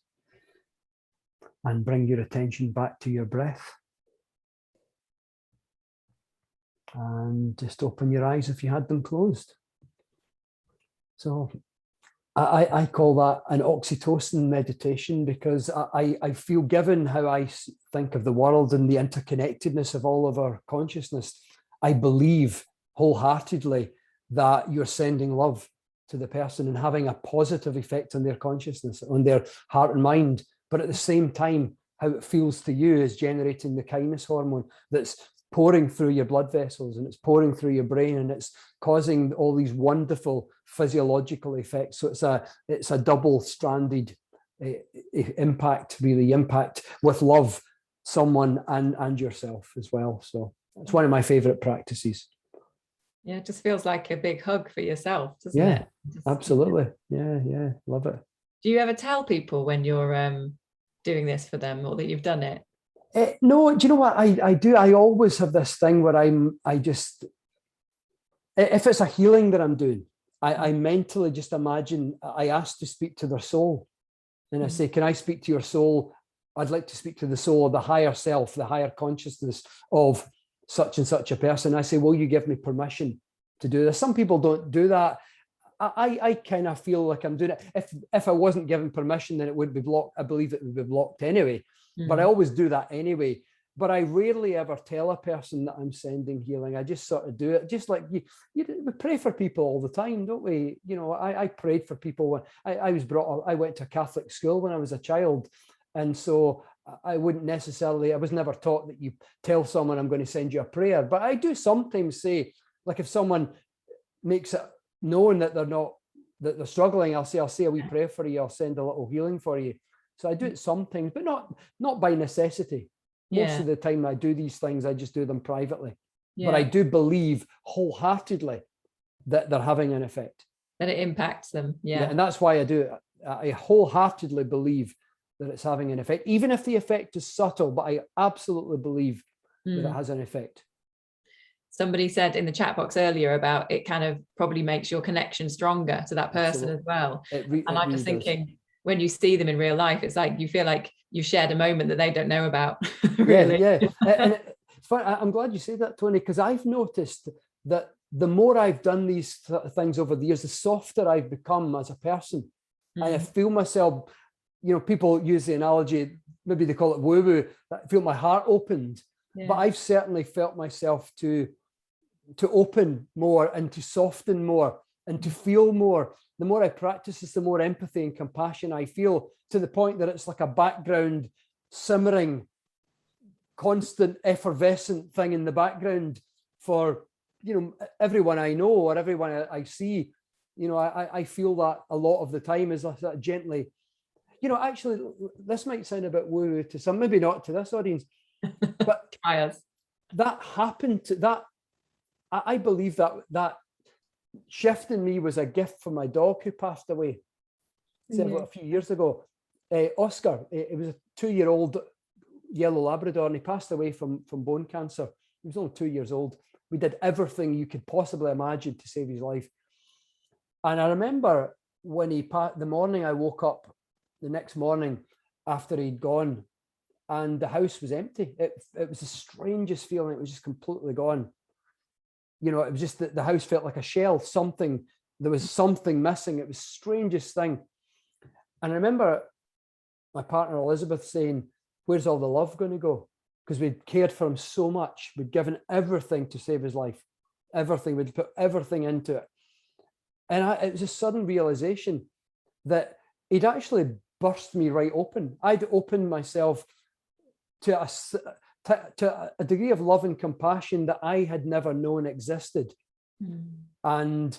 And bring your attention back to your breath. And just open your eyes if you had them closed. So I call that an oxytocin meditation, because I feel, given how I think of the world and the interconnectedness of all of our consciousness, I believe wholeheartedly that you're sending love to the person and having a positive effect on their consciousness, on their heart and mind. But at the same time, how it feels to you is generating the kindness hormone that's pouring through your blood vessels, and it's pouring through your brain, and it's causing all these wonderful physiological effects. So it's a double-stranded impact, really. Impact with love, someone and yourself as well. So it's one of my favorite practices. Yeah, it just feels like a big hug for yourself, doesn't it? Absolutely. Yeah, love it. Do you ever tell people when you're doing this for them, or that you've done it? No, do you know what I do? I always have this thing where I just, if it's a healing that I'm doing, I mentally just imagine, I ask to speak to their soul. And I say, can I speak to your soul? I'd like to speak to the soul of the higher self, the higher consciousness of such and such a person. I say, will you give me permission to do this? Some people don't do that. I kind of feel like I'm doing it. If I wasn't given permission, then it would be blocked. I believe it would be blocked anyway. But I always do that anyway. But I rarely ever tell a person that I'm sending healing. I just sort of do it. Just like we pray for people all the time, don't we? You know, I prayed for people when I was brought up. I went to Catholic school when I was a child. And so I wouldn't necessarily, I was never taught that you tell someone, I'm going to send you a prayer. But I do sometimes say, like, if someone makes it known that they're struggling, I'll say a wee prayer for you. I'll send a little healing for you. So I do it sometimes, but not by necessity. Most of the time I do these things, I just do them privately. But I do believe wholeheartedly that they're having an effect. That it impacts them. Yeah. And that's why I do it. I wholeheartedly believe that it's having an effect, even if the effect is subtle, but I absolutely believe that it has an effect. Somebody said in the chat box earlier about it kind of probably makes your connection stronger to that person as well. And I'm just thinking, when you see them in real life, it's like you feel like you shared a moment that they don't know about. Really. And it's fun. I'm glad you say that, Tony, because I've noticed that the more I've done these things over the years, the softer I've become as a person. I feel myself, you know, people use the analogy, maybe they call it woo-woo, I feel my heart opened. But I've certainly felt myself to open more and to soften more and to feel more. The more I practice this, the more empathy and compassion I feel, to the point that it's like a background simmering, constant, effervescent thing in the background for, you know, everyone I know or everyone I see. You know, I feel that a lot of the time is that gently, you know, actually, this might sound a bit woo to some, maybe not to this audience, but that happened to that. I believe that shift in me was a gift from my dog who passed away a few years ago. Oscar, it was a 2-year-old yellow Labrador, and he passed away from bone cancer. He was only 2 years old. We did everything you could possibly imagine to save his life. And I remember when the morning I woke up, the next morning after he'd gone, and the house was empty. It was the strangest feeling. It was just completely gone. You know, it was just that the house felt like a shell. There was something missing. It was the strangest thing. And I remember my partner Elizabeth saying, where's all the love going to go? Because we'd cared for him so much. We'd given everything to save his life. Everything. We'd put everything into it. And it was a sudden realization that he'd actually burst me right open. I'd opened myself to a degree of love and compassion that I had never known existed. And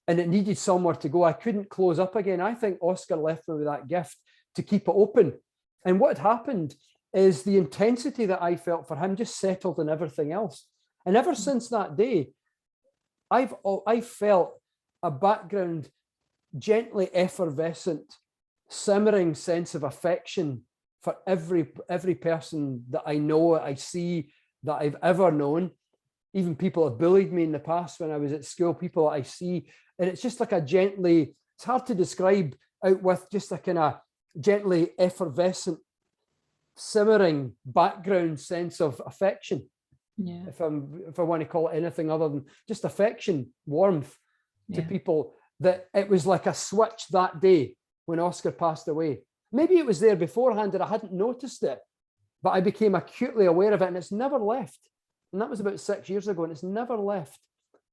it needed somewhere to go. I couldn't close up again. I think Oscar left me with that gift to keep it open. And what had happened is the intensity that I felt for him just settled in everything else. And ever since that day, I felt a background, gently effervescent, simmering sense of affection for every person that I know, I see, that I've ever known. Even people have bullied me in the past when I was at school, people I see. And it's just like a gently it's hard to describe out with just a kind of gently effervescent, simmering background sense of affection. Yeah. If I want to call it anything other than just affection, warmth to people, that it was like a switch that day when Oscar passed away. Maybe it was there beforehand and I hadn't noticed it, but I became acutely aware of it, and it's never left. And that was about 6 years ago, and it's never left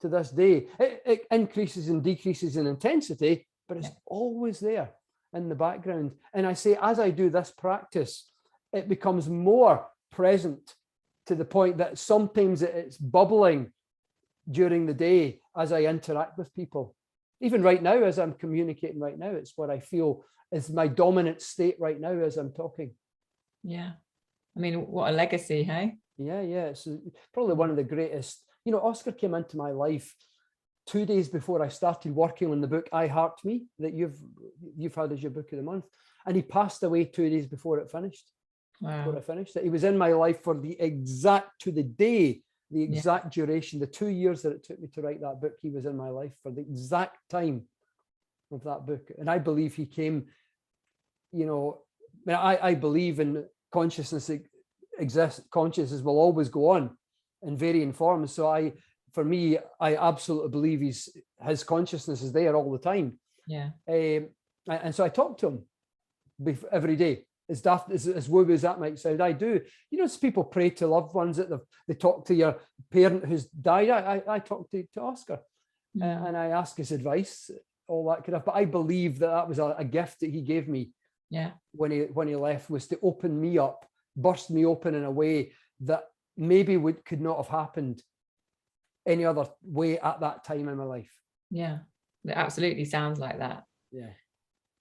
to this day. It increases and decreases in intensity, but it's always there in the background. And I say, as I do this practice, it becomes more present to the point that sometimes it's bubbling during the day as I interact with people. Even right now, as I'm communicating right now, it's what I feel is my dominant state right now as I'm talking. Yeah. I mean, what a legacy, hey? Yeah. It's probably one of the greatest. You know, Oscar came into my life 2 days before I started working on the book I Heart Me, that you've had as your book of the month. And he passed away 2 days before it finished. Wow. Before I finished it. He was in my life for the exact, to the day, the exact duration, the 2 years that it took me to write that book. He was in my life for the exact time of that book. And I believe he came, you know, I believe in consciousness exists. Consciousness will always go on in varying forms. So for me, I absolutely believe his consciousness is there all the time. Yeah. And so I talk to him every day. As daft as woo as that might sound, I do. You know, as people pray to loved ones, that they talk to your parent who's died. I talk to Oscar, and I ask his advice, all that kind of. But I believe that was a gift that he gave me. Yeah. When he left, was to open me up, burst me open in a way that maybe could not have happened any other way at that time in my life. Yeah, it absolutely sounds like that. Yeah.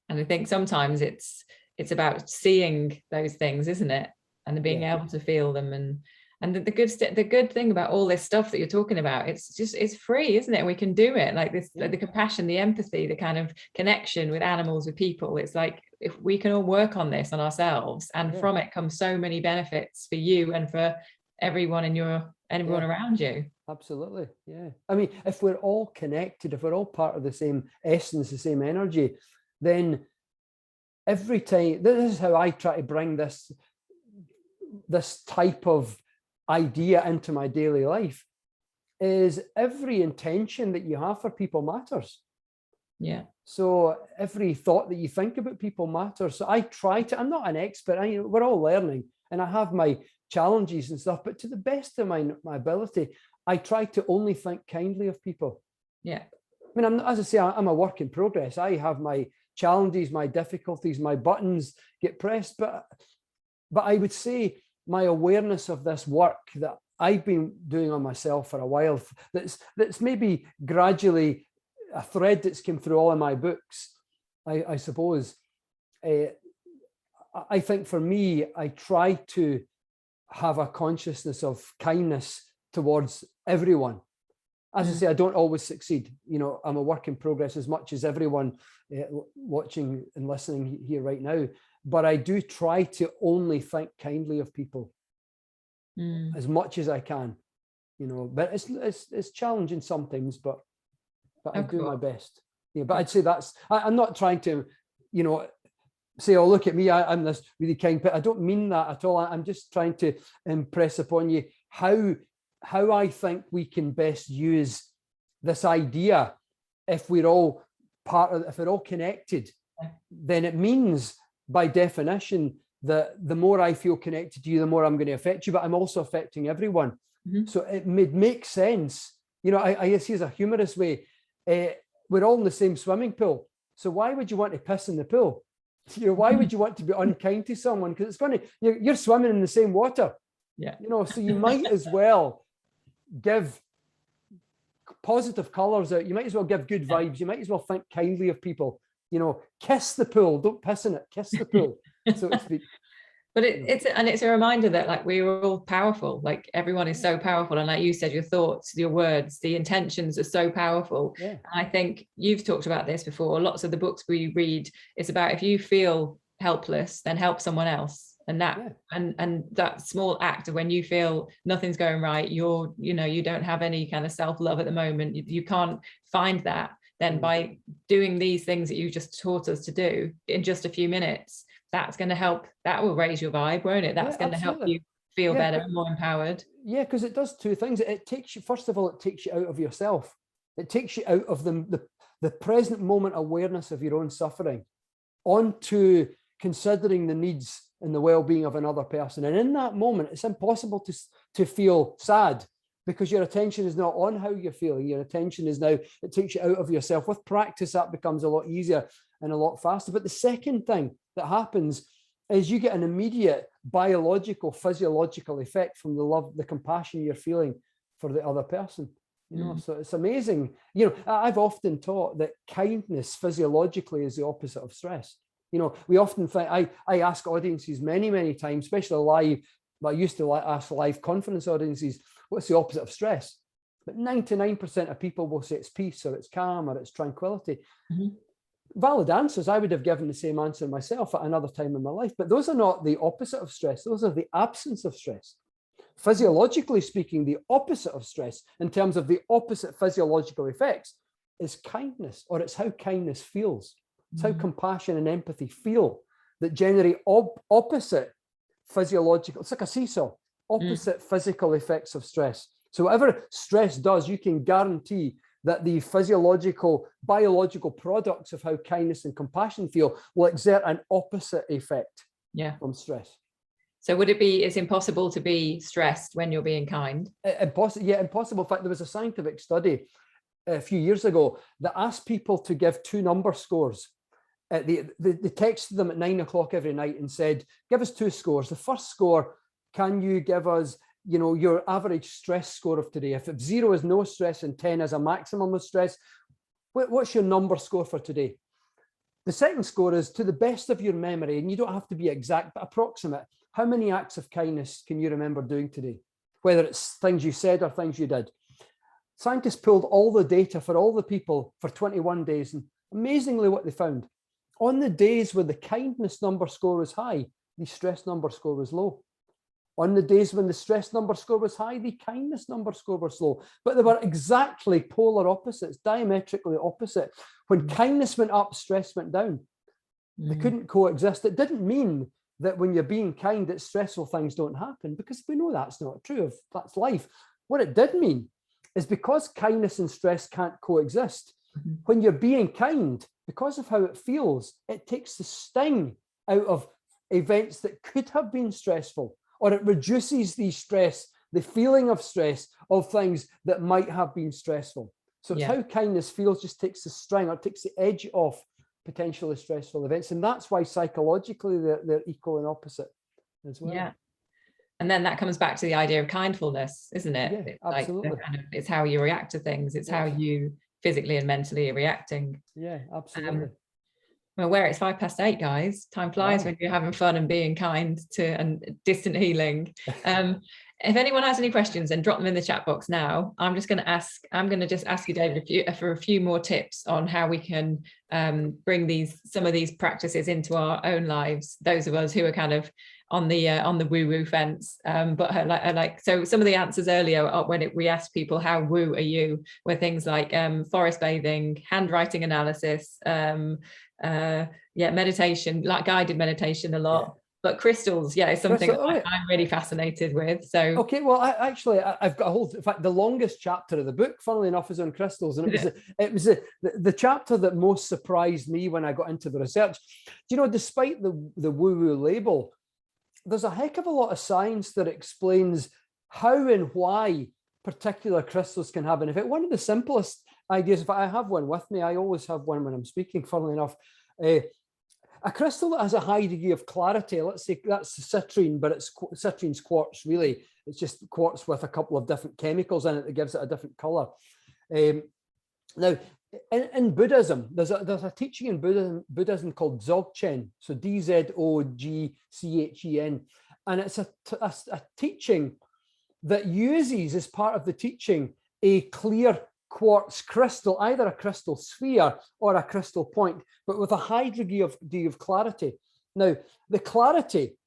And I think sometimes it's about seeing those things, isn't it? And being able to feel them. And the good thing about all this stuff that you're talking about, it's free, isn't it? And we can do it, like this, like the compassion, the empathy, the kind of connection with animals, with people. It's like, if we can all work on this on ourselves, and from it come so many benefits for you and for everyone everyone around you. Absolutely. Yeah. I mean, if we're all connected, if we're all part of the same essence, the same energy, then every time, this is how I try to bring this type of idea into my daily life, is every intention that you have for people matters. Yeah. So every thought that you think about people matters. So I try to, I'm not an expert, we're all learning, and I have my challenges and stuff, but to the best of my ability, I try to only think kindly of people. Yeah. I mean, as I say, I'm a work in progress. I have my challenges, my difficulties, my buttons get pressed, but I would say my awareness of this work that I've been doing on myself for a while, that's maybe gradually a thread that's come through all of my books, I suppose. I think for me, I try to have a consciousness of kindness towards everyone. As I say, I don't always succeed. You know, I'm a work in progress, as much as everyone watching and listening here right now. But I do try to only think kindly of people as much as I can. You know, but it's challenging sometimes, but I do my best. Yeah, but I'd say I'm not trying to, you know, say, oh, look at me, I'm this really kind, but I don't mean that at all. I'm just trying to impress upon you how I think we can best use this idea. If we're all if we're all connected, then it means by definition that the more I feel connected to you, the more I'm going to affect you, but I'm also affecting everyone. So it makes sense. You know, I see as a humorous way, we're all in the same swimming pool. So why would you want to piss in the pool? You know, why would you want to be unkind to someone? Because it's going to, you're swimming in the same water. Yeah. You know, so you might as well give positive colors out. You might as well give good vibes. You might as well think kindly of people. You know, kiss the pool, don't piss in it, kiss the pool, so to speak. But it's a reminder that, like, we're all powerful. Like, everyone is so powerful, and like you said, your thoughts, your words, the intentions are so powerful. And I think you've talked about this before. Lots of the books we read, it's about, if you feel helpless, then help someone else. And that and that small act of when you feel nothing's going right, you don't have any kind of self-love at the moment, you can't find that, then by doing these things that you just taught us to do in just a few minutes, that's going to help. That will raise your vibe, won't it? That's going to help you feel better and more empowered. Yeah, because it does two things. It takes you, first of all, it takes you out of yourself. It takes you out of the present moment awareness of your own suffering onto considering the needs and the well-being of another person. And in that moment, it's impossible to feel sad, because your attention is not on how you're feeling. Your attention is now, it takes you out of yourself. With practice, that becomes a lot easier and a lot faster. But the second thing that happens is you get an immediate biological, physiological effect from the love, the compassion you're feeling for the other person. You know, so it's amazing. You know, I've often taught that kindness physiologically is the opposite of stress. You know, we often think, I ask audiences many times, especially live, but I used to ask live conference audiences, what's the opposite of stress? But 99% of people will say it's peace, or it's calm, or it's tranquility. Valid answers. I would have given the same answer myself at another time in my life, but those are not the opposite of stress. Those are the absence of stress. Physiologically speaking, the opposite of stress in terms of the opposite physiological effects is kindness, or it's how kindness feels. It's how compassion and empathy feel that generate opposite physiological, it's like a seesaw, opposite physical effects of stress. So whatever stress does, you can guarantee that the physiological, biological products of how kindness and compassion feel will exert an opposite effect from stress. So would it be, it's impossible to be stressed when you're being kind? Impossible. Yeah, impossible. In fact, there was a scientific study a few years ago that asked people to give 2 number scores. They texted them at 9 o'clock every night and said, give us 2 scores. The first score, can you give us, you know, your average stress score of today? If 0 is no stress and 10 is a maximum of stress, what's your number score for today? The second score is, to the best of your memory, and you don't have to be exact, but approximate, how many acts of kindness can you remember doing today? Whether it's things you said or things you did. Scientists pulled all the data for all the people for 21 days, and amazingly what they found, on the days where the kindness number score was high, the stress number score was low. On the days when the stress number score was high, the kindness number score was low. But they were exactly polar opposites, diametrically opposite. When kindness went up, stress went down. They couldn't coexist. It didn't mean that when you're being kind, that stressful things don't happen, because we know that's not true. That's life. What it did mean is, because kindness and stress can't coexist, when you're being kind, because of how it feels, it takes the sting out of events that could have been stressful, or it reduces the stress, the feeling of stress of things that might have been stressful. So it's how kindness feels, just takes the sting, or takes the edge off potentially stressful events. And that's why psychologically they're equal and opposite as well. Yeah. And then that comes back to the idea of kindfulness, isn't it? Yeah, it's absolutely. Like it's how you react to things. It's how you physically and mentally are reacting. Yeah, absolutely. Well, it's 8:05, guys. Time flies when you're having fun and being kind and distant healing. If anyone has any questions, then drop them in the chat box now. I'm going to just ask you, David, for a few more tips on how we can bring some of these practices into our own lives. Those of us who are kind of on the woo-woo fence, so some of the answers earlier when we asked people how woo are you, were things like forest bathing, handwriting analysis, meditation, like guided meditation a lot. But crystals, is something I'm really fascinated with. So okay, well, I've got a whole. In fact, the longest chapter of the book, funnily enough, is on crystals, and it was the chapter that most surprised me when I got into the research. Do you know, despite the woo-woo label, there's a heck of a lot of science that explains how and why particular crystals can have an effect. One of the simplest ideas, if I have one with me, I always have one when I'm speaking, funnily enough. A crystal that has a high degree of clarity, let's say that's citrine, but citrine's quartz, really. It's just quartz with a couple of different chemicals in it that gives it a different color. Now, in Buddhism, there's a teaching in Buddhism called Dzogchen, so Dzogchen, and it's a teaching that uses, as part of the teaching, a clear quartz crystal, either a crystal sphere or a crystal point, but with a high degree of clarity. Now, the clarity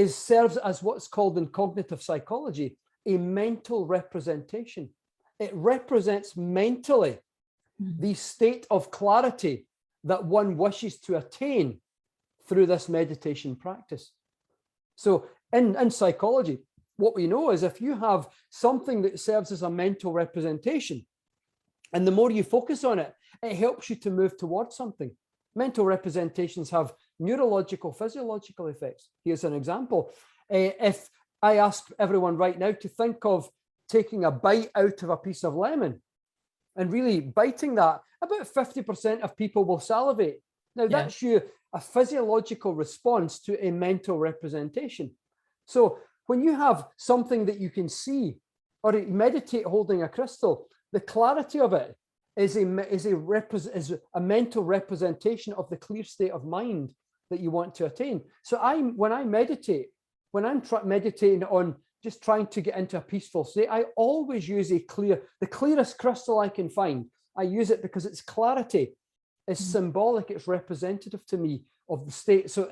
serves as what's called in cognitive psychology a mental representation. It represents mentally the state of clarity that one wishes to attain through this meditation practice. So in psychology, what we know is if you have something that serves as a mental representation, and the more you focus on it, it helps you to move towards something. Mental representations have neurological, physiological effects. Here's an example. If I ask everyone right now to think of taking a bite out of a piece of lemon and really biting that, about 50% of people will salivate. Now, that's you a physiological response to a mental representation. So when you have something that you can see, or you meditate holding a crystal, the clarity of it is a mental representation of the clear state of mind that you want to attain. So when I'm meditating on just trying to get into a peaceful state, I always use the clearest crystal I can find. I use it because its clarity is symbolic, it's representative to me of the state. So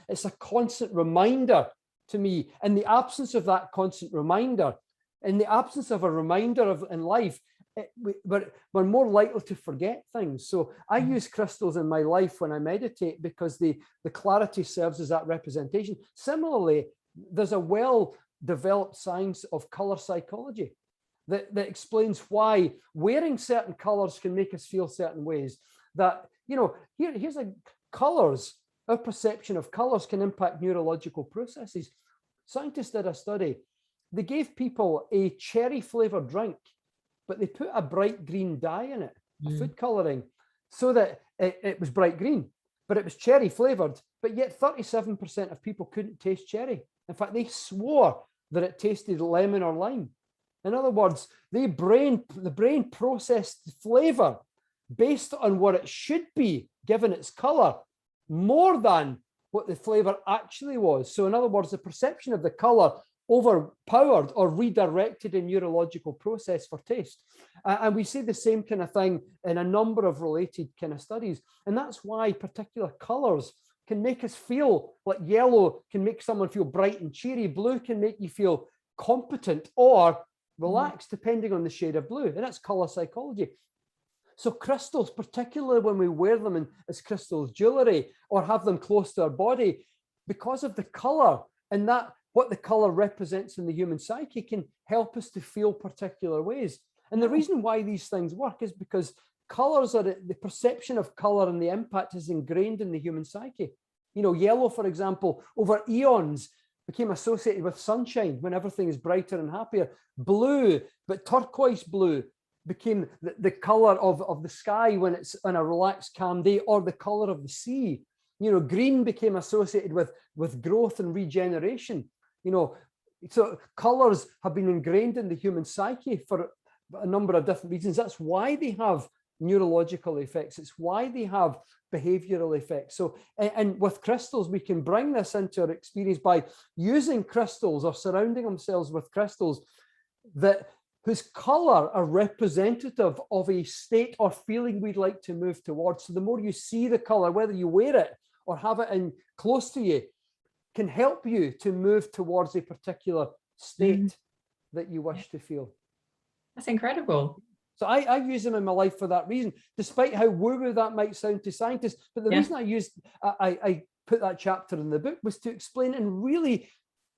it's a constant reminder to me. In the absence of that constant reminder, in the absence of a reminder in life, we're more likely to forget things. So I use crystals in my life when I meditate because the clarity serves as that representation. Similarly, there's a well-developed science of color psychology that explains why wearing certain colors can make us feel certain ways. That, here's colors, our perception of colors can impact neurological processes. Scientists did a study. They gave people a cherry flavored drink, but they put a bright green dye in it, a food coloring, so that it was bright green, but it was cherry flavored, but yet 37% of people couldn't taste cherry. In fact, they swore that it tasted lemon or lime. In other words, the brain processed flavor based on what it should be, given its color, more than what the flavor actually was. So in other words, the perception of the color overpowered or redirected a neurological process for taste. And we see the same kind of thing in a number of related kind of studies. And that's why particular colors can make us feel like yellow can make someone feel bright and cheery. Blue can make you feel competent or relaxed, depending on the shade of blue. And that's color psychology. So crystals, particularly when we wear them as crystals jewelry or have them close to our body, because of the color and that what the color represents in the human psyche can help us to feel particular ways. And the reason why these things work is because colors are the perception of color and the impact is ingrained in the human psyche. Yellow, for example, over eons became associated with sunshine when everything is brighter and happier. Blue, but turquoise blue, became the color of the sky when it's on a relaxed, calm day, or the color of the sea. Green became associated with growth and regeneration. So colors have been ingrained in the human psyche for a number of different reasons. That's why they have neurological effects. It's why they have behavioral effects. So, and with crystals, we can bring this into our experience by using crystals or surrounding ourselves with crystals whose color are representative of a state or feeling we'd like to move towards. So the more you see the color, whether you wear it or have it in close to you, can help you to move towards a particular state that you wish to feel. That's incredible. So I use them in my life for that reason, despite how woo-woo that might sound to scientists. But the reason I put that chapter in the book was to explain in really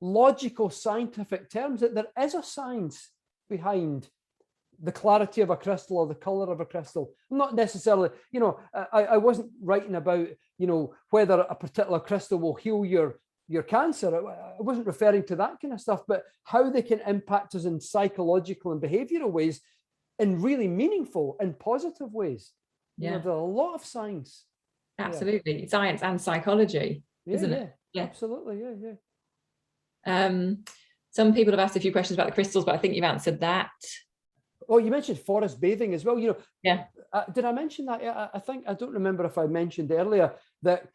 logical scientific terms that there is a science behind the clarity of a crystal or the color of a crystal. Not necessarily, I wasn't writing about, whether a particular crystal will heal your cancer. I wasn't referring to that kind of stuff, but how they can impact us in psychological and behavioral ways in really meaningful and positive ways. There's a lot of science. Absolutely. Science and psychology, isn't it? Yeah, absolutely. Some people have asked a few questions about the crystals, but I think you've answered that. Oh, you mentioned forest bathing as well. Did I mention that? I don't remember if I mentioned earlier that,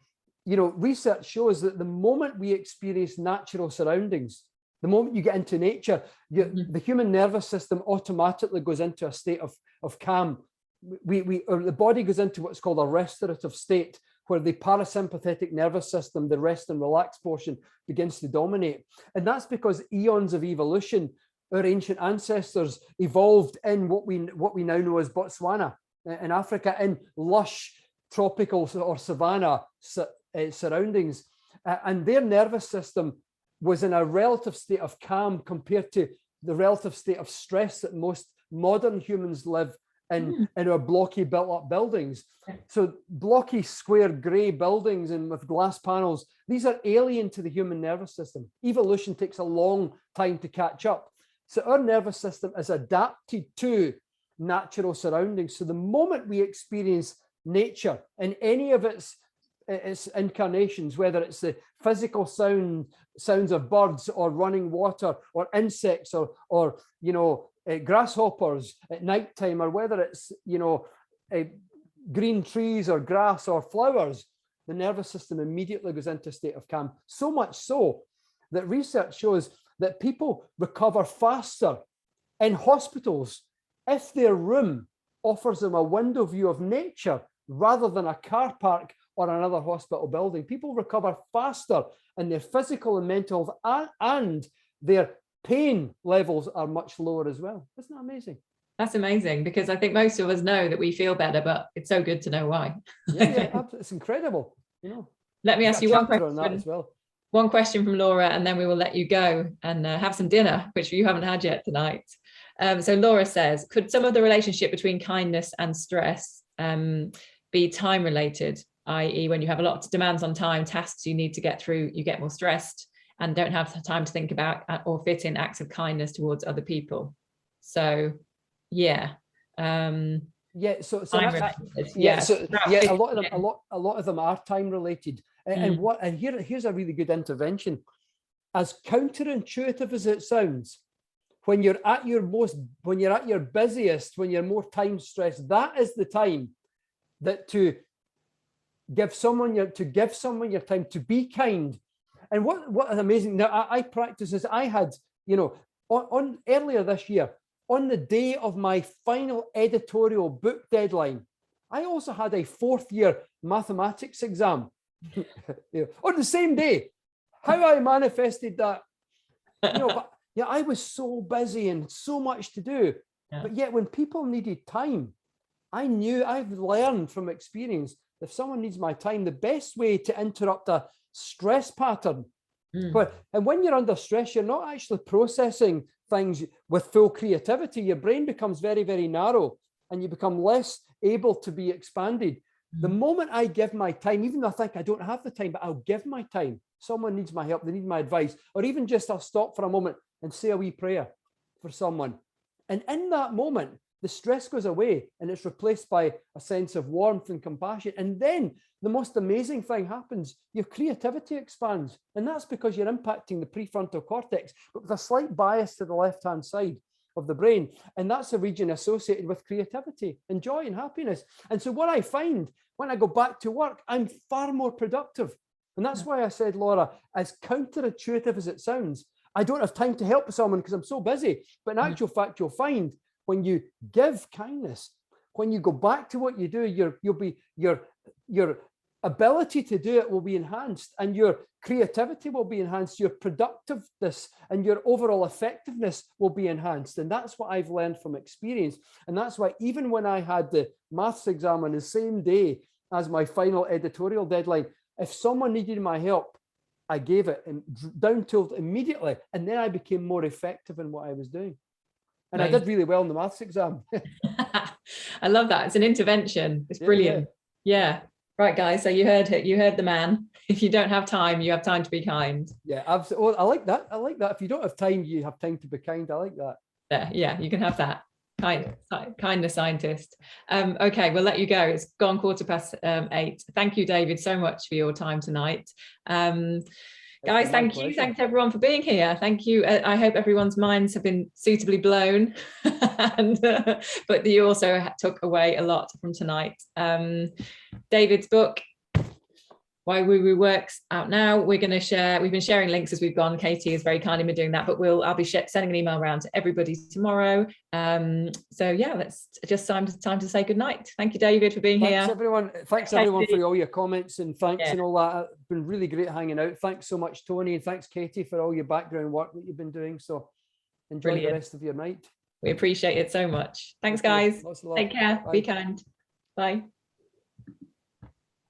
research shows that the moment we experience natural surroundings, the moment you get into nature, the human nervous system automatically goes into a state of calm. The body goes into what's called a restorative state, where the parasympathetic nervous system, the rest and relax portion, begins to dominate. And that's because eons of evolution, our ancient ancestors evolved in what we now know as Botswana. in Africa, in lush tropical or savanna surroundings, and their nervous system was in a relative state of calm compared to the relative state of stress that most modern humans live in our blocky built up buildings. So blocky square grey buildings and with glass panels, these are alien to the human nervous system. Evolution takes a long time to catch up. So our nervous system is adapted to natural surroundings. So the moment we experience nature in any of its incarnations, whether it's the physical sounds of birds or running water or insects or grasshoppers at nighttime, or whether it's green trees or grass or flowers, the nervous system immediately goes into a state of calm. So much so that research shows that people recover faster in hospitals if their room offers them a window view of nature rather than a car park or another hospital building. People recover faster in their physical and mental health, and their pain levels are much lower as well. Isn't that amazing? That's amazing, because I think most of us know that we feel better, but it's so good to know why. Yeah, it's incredible. Let me ask you one question on that as well. One question from Laura, and then we will let you go and have some dinner, which you haven't had yet tonight. So Laura says, could some of the relationship between kindness and stress be time related, i.e. when you have a lot of demands on time, tasks you need to get through, you get more stressed and don't have time to think about or fit in acts of kindness towards other people? So yeah. A lot of them are time related. And here's a really good intervention. As counterintuitive as it sounds, when you're at your busiest, when you're more time stressed, that is the time that to give someone your time, to be kind. And what is amazing now, I practice this. I had, on earlier this year, on the day of my final editorial book deadline, I also had a 4th year mathematics exam on the same day. How I manifested that, but I was so busy and so much to do. Yeah. But yet when people needed time, I've learned from experience, if someone needs my time, the best way to interrupt a stress pattern. And when you're under stress, you're not actually processing things with full creativity. Your brain becomes very, very narrow and you become less able to be expanded. The moment I give my time, even though I think I don't have the time, but I'll give my time. Someone needs my help, they need my advice, or even just I'll stop for a moment and say a wee prayer for someone. And in that moment, the stress goes away and it's replaced by a sense of warmth and compassion. And then the most amazing thing happens. Your creativity expands. And that's because you're impacting the prefrontal cortex, but with a slight bias to the left-hand side of the brain. And that's a region associated with creativity and joy and happiness. And so what I find when I go back to work, I'm far more productive. And that's why I said, Laura, as counterintuitive as it sounds, I don't have time to help someone because I'm so busy. But in actual fact, you'll find when you give kindness, when you go back to what you do, your ability to do it will be enhanced, and your creativity will be enhanced, your productiveness and your overall effectiveness will be enhanced. And that's what I've learned from experience. And that's why even when I had the maths exam on the same day as my final editorial deadline, if someone needed my help, I gave it and down tools immediately. And then I became more effective in what I was doing. And I did really well in the maths exam. I love that. It's an intervention. It's brilliant. Yeah. Right, guys. So you heard it. You heard the man. If you don't have time, you have time to be kind. Yeah, absolutely. Oh, I like that. I like that. If you don't have time, you have time to be kind. I like that. Yeah, you can have that. Kindness scientist. Okay, we'll let you go. It's gone 8:15. Thank you, David, so much for your time tonight. Guys, thank you. Thanks everyone for being here. Thank you. I hope everyone's minds have been suitably blown, but you also took away a lot from tonight. David's book, Why Woo Woo Works, out now. We're going to share. We've been sharing links as we've gone. Katie has very kindly been doing that, but I'll be sending an email around to everybody tomorrow. So yeah, that's just time to say good night. Thank you, David, for being here. Thanks everyone for all your comments and thanks and all that. It's been really great hanging out. Thanks so much, Tony, and thanks, Katie, for all your background work that you've been doing. So enjoy the rest of your night. We appreciate it so much. Thanks, guys. Take care. Bye. Be kind. Bye.